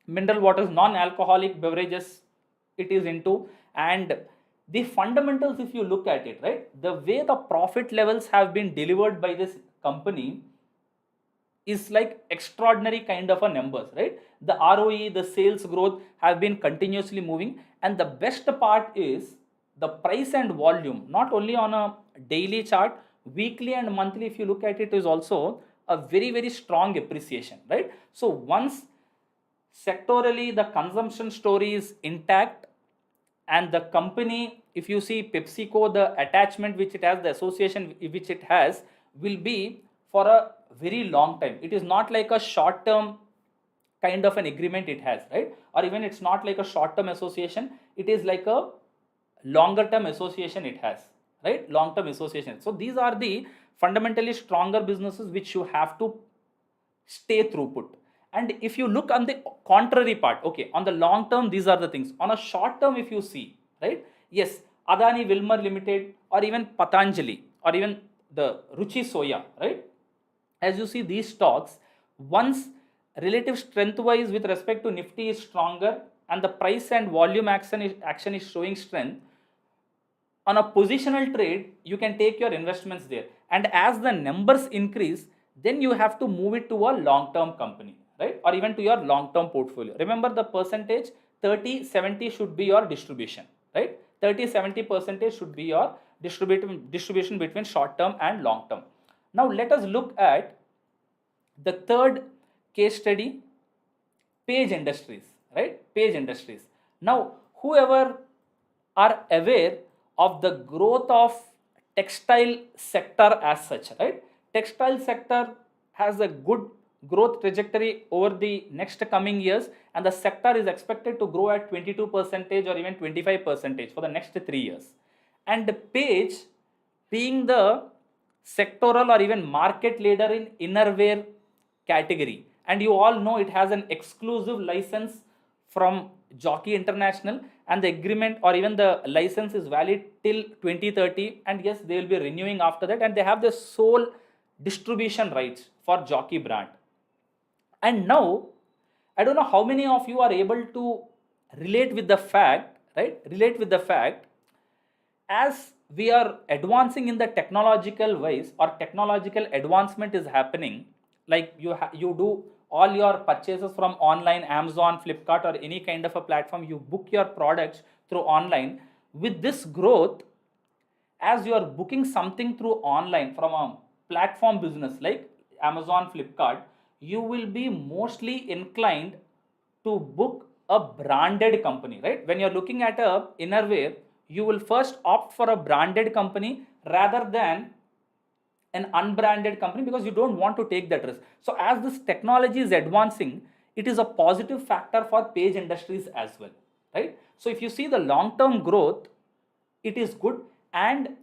mineral waters, non-alcoholic beverages it is into. And the fundamentals, if you look at it, right, the way the profit levels have been delivered by this company is like extraordinary kind of a numbers, right? The ROE, the sales growth have been continuously moving, and the best part is the price and volume, not only on a daily chart, weekly and monthly, if you look at it, is also a very, very strong appreciation, right? So once sectorally the consumption story is intact, and the company, if you see PepsiCo, the attachment which it has, the association which it has, will be for a very long time. It is not like a short term kind of an agreement it has, right? Or even it's not like a short term association, it is like a longer term association it has, right? Long term association. So these are the fundamentally stronger businesses which you have to stay throughput. And if you look on the contrary part, okay, on the long term, these are the things. On a short term, if you see, right, yes, Adani Wilmar Limited, or even Patanjali, or even the Ruchi Soya, right, as you see these stocks, once relative strength wise with respect to Nifty is stronger, and the price and volume action is showing strength, on a positional trade you can take your investments there, and as the numbers increase, then you have to move it to a long term company, right, or even to your long term portfolio. Remember the percentage, 30-70 should be your distribution, right? 30-70 percentage should be your distribution between short term and long term. Now let us look at the third case study, Page Industries, right? Page Industries. Now whoever are aware of the growth of textile sector as such, right? Textile sector has a good growth trajectory over the next coming years, and the sector is expected to grow at 22% or even 25% for the next 3 years. And Page, being the sectoral or even market leader in innerwear category, and you all know it has an exclusive license from Jockey International, and the agreement or even the license is valid till 2030, and yes, they will be renewing after that, and they have the sole distribution rights for Jockey brand. And now I don't know how many of you are able to relate with the fact, right? Relate with the fact, as we are advancing in the technological ways, or technological advancement is happening, like you do all your purchases from online, Amazon, Flipkart, or any kind of a platform, you book your products through online. With this growth, as you are booking something through online from a platform business like Amazon, Flipkart, you will be mostly inclined to book a branded company, right? When you're looking at a innerwear, you will first opt for a branded company rather than an unbranded company, because you don't want to take that risk. So as this technology is advancing, it is a positive factor for Page Industries as well, right? So if you see the long term growth, it is good. And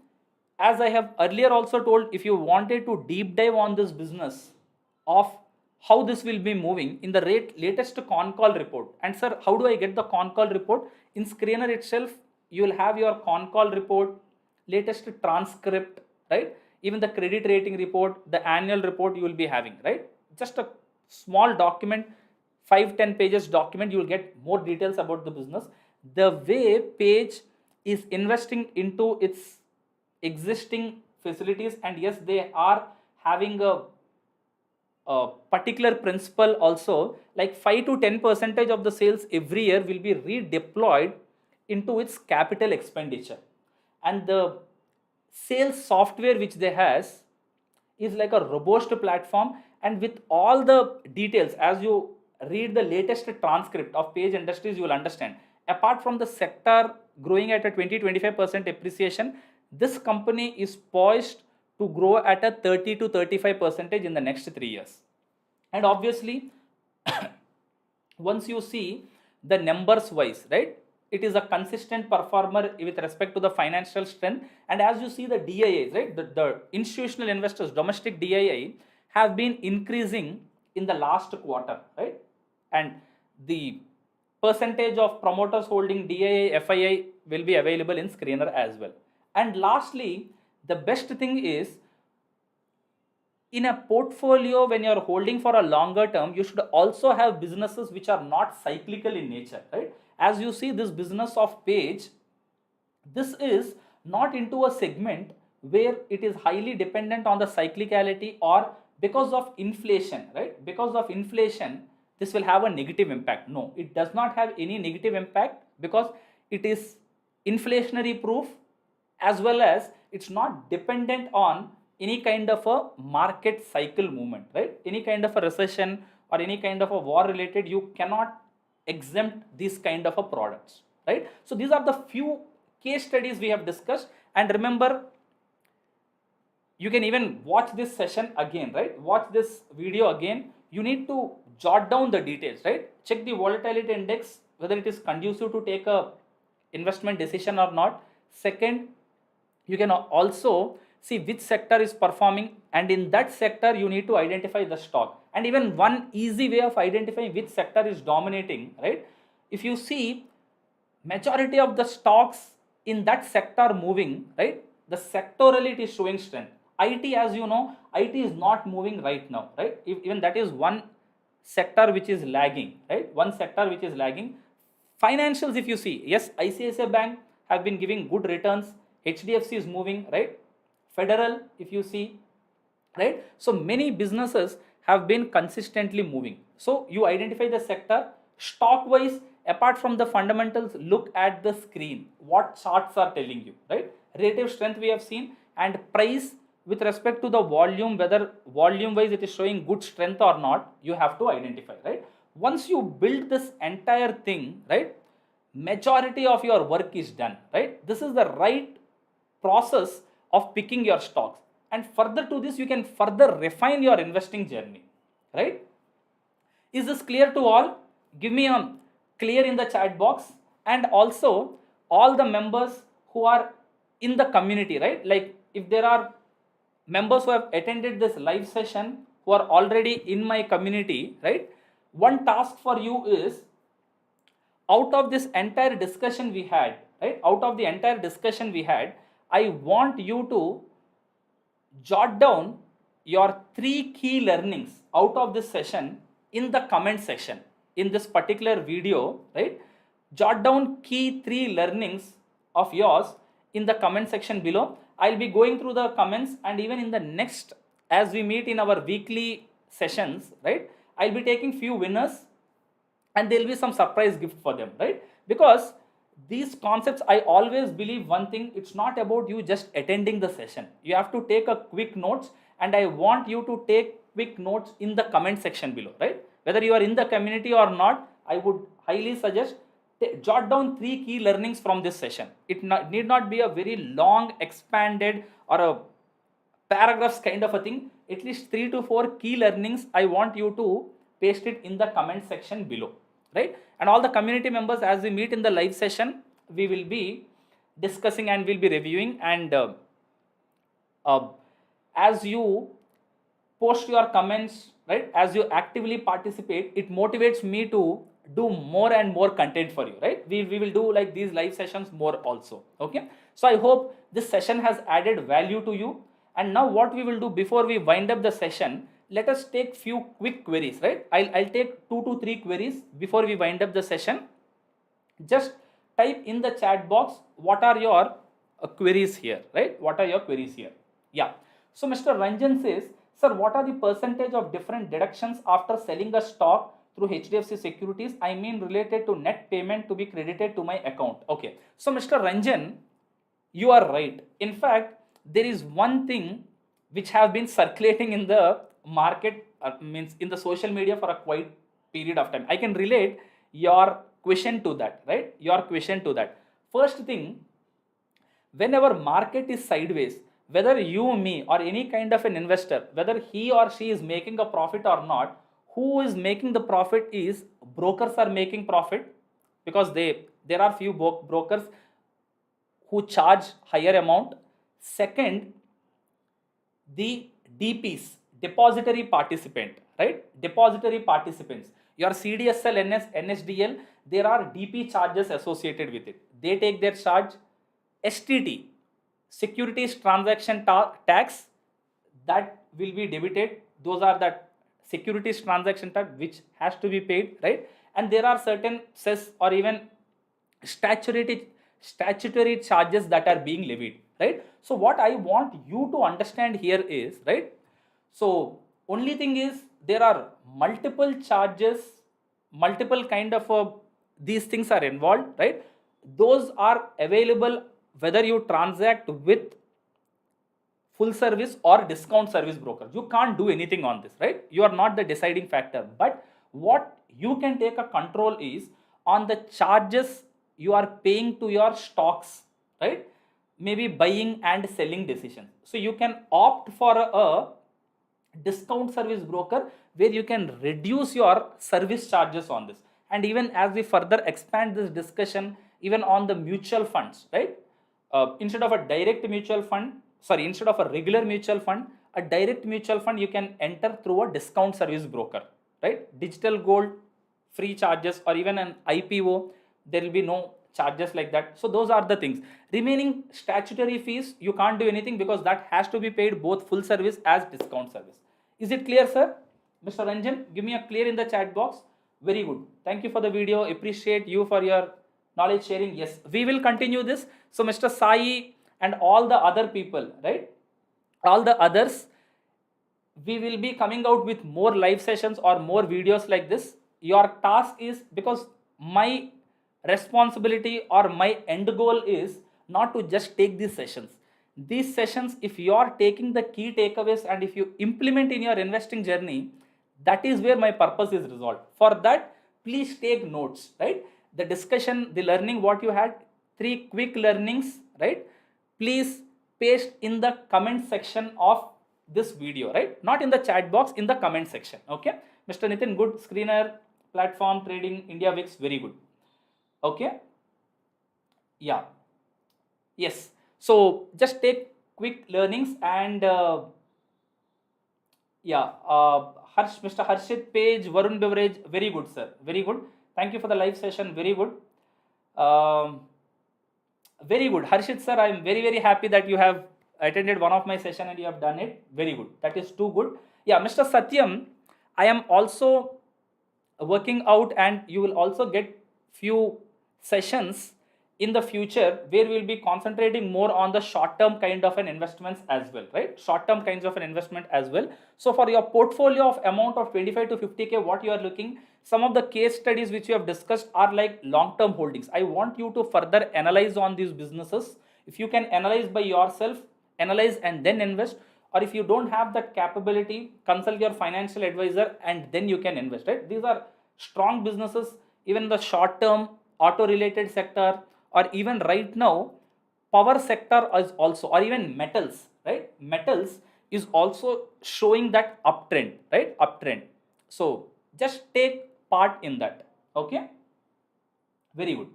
as I have earlier also told, if you wanted to deep dive on this business of how this will be moving in the latest con call report, and sir, how do I get the con call report? In Screener itself, you will have your con call report, latest transcript, right? Even the credit rating report, the annual report you will be having, right? Just a small document, 5-10 pages document, you will get more details about the business. The way Page is investing into its existing facilities, and yes, they are having a particular principle also, like 5-10% of the sales every year will be redeployed into its capital expenditure. And the sales software which they has is like a robust platform, and with all the details, as you read the latest transcript of Page Industries, you will understand, apart from the sector growing at a 20-25% appreciation, this company is poised to grow at a 30-35% in the next 3 years. And obviously once you see the numbers wise, right, it is a consistent performer with respect to the financial strength. And as you see the DIIs, right, the institutional investors, domestic DII have been increasing in the last quarter, right? And the percentage of promoters holding DII, FII will be available in Screener as well. And lastly, the best thing is, in a portfolio, when you are holding for a longer term, you should also have businesses which are not cyclical in nature, right? As you see this business of Page, this is not into a segment where it is highly dependent on the cyclicality or because of inflation, right? Because of inflation, this will have a negative impact. No, it does not have any negative impact because it is inflationary proof, as well as it's not dependent on any kind of a market cycle movement, right? Any kind of a recession or any kind of a war related, you cannot exempt these kind of a products, right? So these are the few case studies we have discussed. And remember, you can even watch this session again, right? Watch this video again. You need to jot down the details, right? Check the volatility index, whether it is conducive to take a investment decision or not. Second, you can also see which sector is performing, and in that sector you need to identify the stock. And even one easy way of identifying which sector is dominating, right? If you see majority of the stocks in that sector moving, right, the sectorally it is showing strength. IT, as you know, IT is not moving right now, right? Even that is one sector which is lagging, right? One sector which is lagging. Financials, if you see, yes, ICICI Bank have been giving good returns. HDFC is moving, right? Federal, if you see, right? So many businesses have been consistently moving. So you identify the sector. Stock wise, apart from the fundamentals, look at the screen. What charts are telling you, right? Relative strength we have seen, and price with respect to the volume, whether volume wise it is showing good strength or not, you have to identify, right? Once you build this entire thing, right, majority of your work is done, right? This is the right process of picking your stocks. And further to this, you can further refine your investing journey, right? Is this clear to all? Give me a clear in the chat box. And also all the members who are in the community, right? Like if there are members who have attended this live session who are already in my community, right? One task for you is, out of this entire discussion we had, right? Out of the entire discussion we had, I want you to jot down your 3 key learnings out of this session in the comment section. In this particular video, right? Jot down key 3 learnings of yours in the comment section below. I'll be going through the comments, and even in the next, as we meet in our weekly sessions, right, I'll be taking few winners and there will be some surprise gift for them, right? Because these concepts, I always believe one thing, it's not about you just attending the session. You have to take a quick notes, and I want you to take quick notes in the comment section below, right? Whether you are in the community or not, I would highly suggest jot down 3 key learnings from this session. It need not be a very long, expanded, or a paragraphs kind of a thing. At least 3 to 4 key learnings. I want you to paste it in the comment section below, right? And all the community members, as we meet in the live session, we will be discussing and we'll be reviewing. And as you post your comments, right, as you actively participate, it motivates me to do more and more content for you, right? We will do like these live sessions more also, okay? So I hope this session has added value to you. And now what we will do, before we wind up the session, let us take few quick queries, right? I'll take 2 to 3 queries before we wind up the session. Just type in the chat box, what are your queries here, right? What are your queries here? Yeah. So Mr. Ranjan says, sir, what are the percentage of different deductions after selling a stock through HDFC Securities? I mean related to net payment to be credited to my account. Okay. So Mr. Ranjan, you are right. In fact, there is one thing which have been circulating in the market, means in the social media for a quite period of time. I can relate your question to that, right? Your question to that. First thing, whenever market is sideways, whether you, me, or any kind of an investor, whether he or she is making a profit or not, who is making the profit is brokers are making profit, because there are few brokers who charge higher amount. Second, the DPs, depository participant, right? Depository participants, your CDSL, NSDL, there are DP charges associated with it. They take their charge. STT, securities transaction tax, that will be debited. Those are the securities transaction tax which has to be paid, right? And there are certain cess or even statutory charges that are being levied, right? So what I want you to understand here is, right, so only thing is there are multiple charges, multiple kind of these things are involved, right? Those are available whether you transact with full service or discount service broker. You can't do anything on this, right? You are not the deciding factor. But what you can take a control is on the charges you are paying to your stocks, right? Maybe buying and selling decisions. So you can opt for a discount service broker where you can reduce your service charges on this. And even as we further expand this discussion even on the mutual funds, right, instead of a direct mutual fund, sorry, instead of a regular mutual fund, a direct mutual fund you can enter through a discount service broker, right? Digital gold free charges, or even an IPO there will be no charges like that. So those are the things. Remaining statutory fees you can't do anything because that has to be paid both full service as discount service. Is it clear, sir? Mr. Ranjan, give me a clear in the chat box. Very good. Thank you for the video. Appreciate you for your knowledge sharing. Yes, we will continue this. So Mr. Sai and all the other people, right? All the others, we will be coming out with more live sessions or more videos like this. Your task is, because my responsibility or my end goal is not to just take these sessions. These sessions, if you are taking the key takeaways and if you implement in your investing journey, that is where my purpose is resolved. For that, please take notes, right? The discussion, the learning what you had, 3 quick learnings, right? Please paste in the comment section of this video, right? Not in the chat box, in the comment section. Okay, Mr. Nitin, good. Screener, platform trading, India VIX, very good. Okay, yeah, yes. So just take quick learnings and yeah, Mr. Harshit Page, Varun Beverage, very good, sir, very good. Thank you for the live session, very good. Very good, Harshit sir, I am very, very happy that you have attended one of my session and you have done it. Very good, that is too good. Yeah, Mr. Satyam, I am also working out and you will also get few sessions in the future where we will be concentrating more on the short term kind of an investments as well, right? Short term kinds of an investment as well. So for your portfolio of amount of 25 to 50k, what you are looking, some of the case studies which you have discussed are like long term holdings. I want you to further analyze on these businesses. If you can analyze by yourself, analyze and then invest, or if you don't have that capability, consult your financial advisor and then you can invest, right? These are strong businesses. Even the short term auto related sector, or even right now power sector is also, or even metals, right? Metals is also showing that uptrend, right? Uptrend. So just take part in that. Okay, very good.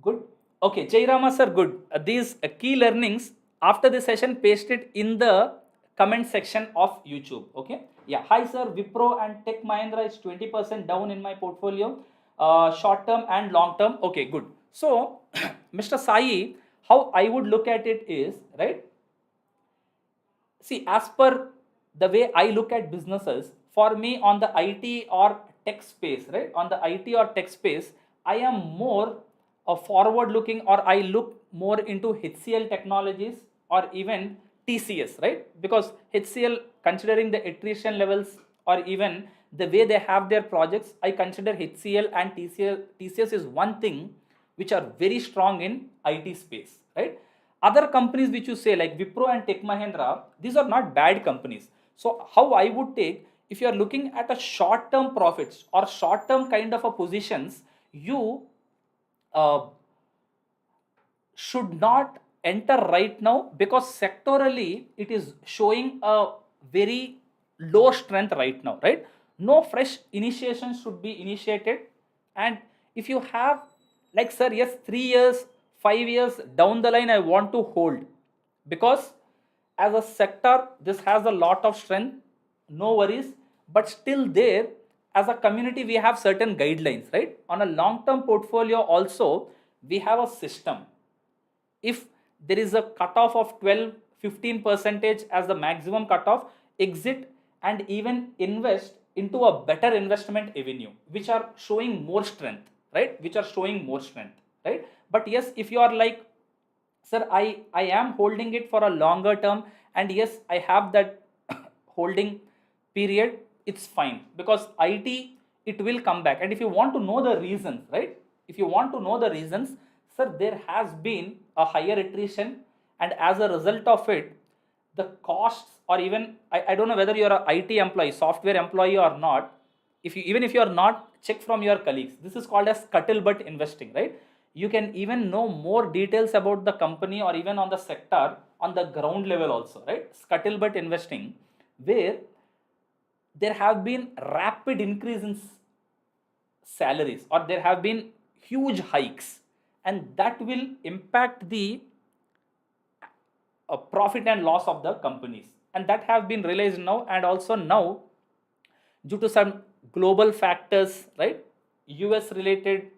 Good. Okay, Jairama sir, good. These key learnings after the session, paste it in the comment section of YouTube. Okay, yeah. Hi sir, Wipro and Tech Mahindra is 20% down in my portfolio, short term and long term. Okay, good. So Mr. Sai, how I would look at it is, right, see, as per the way I look at businesses, for me on the IT or tech space, right, on the IT or tech space, I am more a forward looking, or I look more into HCL technologies or even TCS, right? Because HCL, considering the attrition levels or even the way they have their projects, I consider HCL and TCS is one thing which are very strong in IT space, right? Other companies which you say like Wipro and Tech Mahindra, these are not bad companies. So how I would take, if you are looking at a short term profits or short term kind of a positions, you should not enter right now, because sectorally it is showing a very low strength right now, right? No fresh initiation should be initiated. And if you have like, sir, yes, 3 years, 5 years down the line I want to hold, because as a sector this has a lot of strength, no worries. But still there, as a community we have certain guidelines, right? On a long term portfolio also we have a system. If there is a cutoff of 12-15 percentage as the maximum cutoff, exit and even invest into a better investment avenue which are showing more strength, right? Which are showing more strength. right? But yes, if you are like, sir, I am holding it for a longer term, and yes, I have that holding period, it's fine, because IT, it will come back. And if you want to know the reasons, right, if you want to know the reasons, sir, there has been a higher attrition, and as a result of it, the costs, or even I don't know whether you're a IT employee, software employee or not. If you, even if you are not, check from your colleagues. This is called as scuttlebutt investing, right? You can even know more details about the company or even on the sector on the ground level also, right? Scuttlebutt investing, where there have been rapid increase in salaries, or there have been huge hikes, and that will impact the profit and loss of the companies, and that have been realized now. And also now, due to some global factors, right, US related,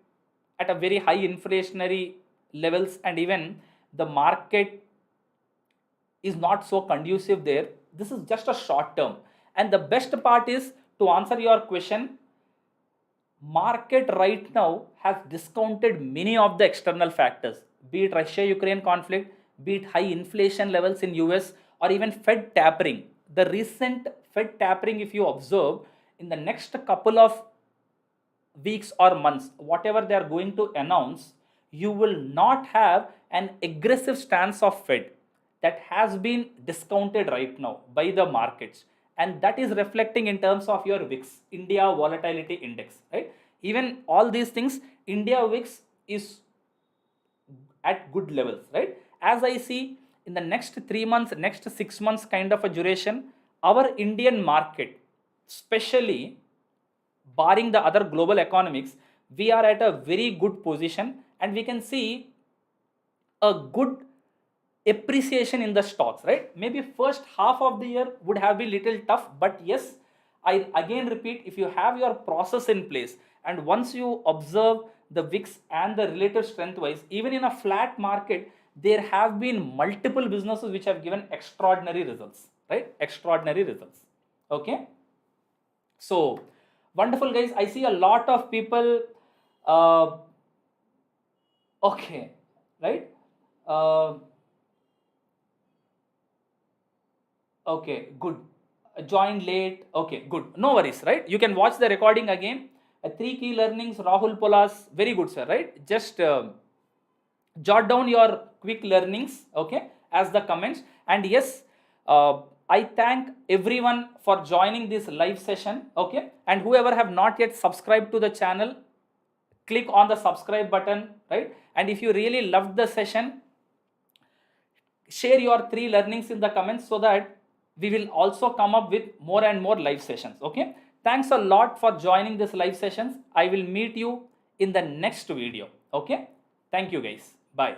at a very high inflationary levels, and even the market is not so conducive there. This is just a short term. And the best part is, to answer your question, market right now has discounted many of the external factors, be it Russia Ukraine conflict, be it high inflation levels in US, or even Fed tapering. The recent Fed tapering, if you observe, in the next couple of weeks or months, whatever they are going to announce, you will not have an aggressive stance of Fed. That has been discounted right now by the markets, and that is reflecting in terms of your VIX, India Volatility Index, right? Even all these things, India VIX is at good levels, right? As I see, in the next 3 months, next 6 months kind of a duration, our Indian market, especially barring the other global economics, we are at a very good position, and we can see a good appreciation in the stocks, right? Maybe first half of the year would have been little tough, but yes, I again repeat, if you have your process in place, and once you observe the VIX and the relative strength wise, even in a flat market, there have been multiple businesses which have given extraordinary results, right? Extraordinary results. Okay. So wonderful, guys. I see a lot of people. Uh, okay, right? Uh, okay, good. Joined late. Okay, good. No worries, right? You can watch the recording again. 3 key learnings. Rahul Polas, very good, sir. Right? Just jot down your quick learnings, okay, as the comments. And yes, I thank everyone for joining this live session, okay. And whoever have not yet subscribed to the channel, click on the subscribe button, right? And if you really loved the session, share your 3 learnings in the comments, so that we will also come up with more and more live sessions, okay. Thanks a lot for joining this live sessions. I will meet you in the next video, okay. Thank you, guys. Bye.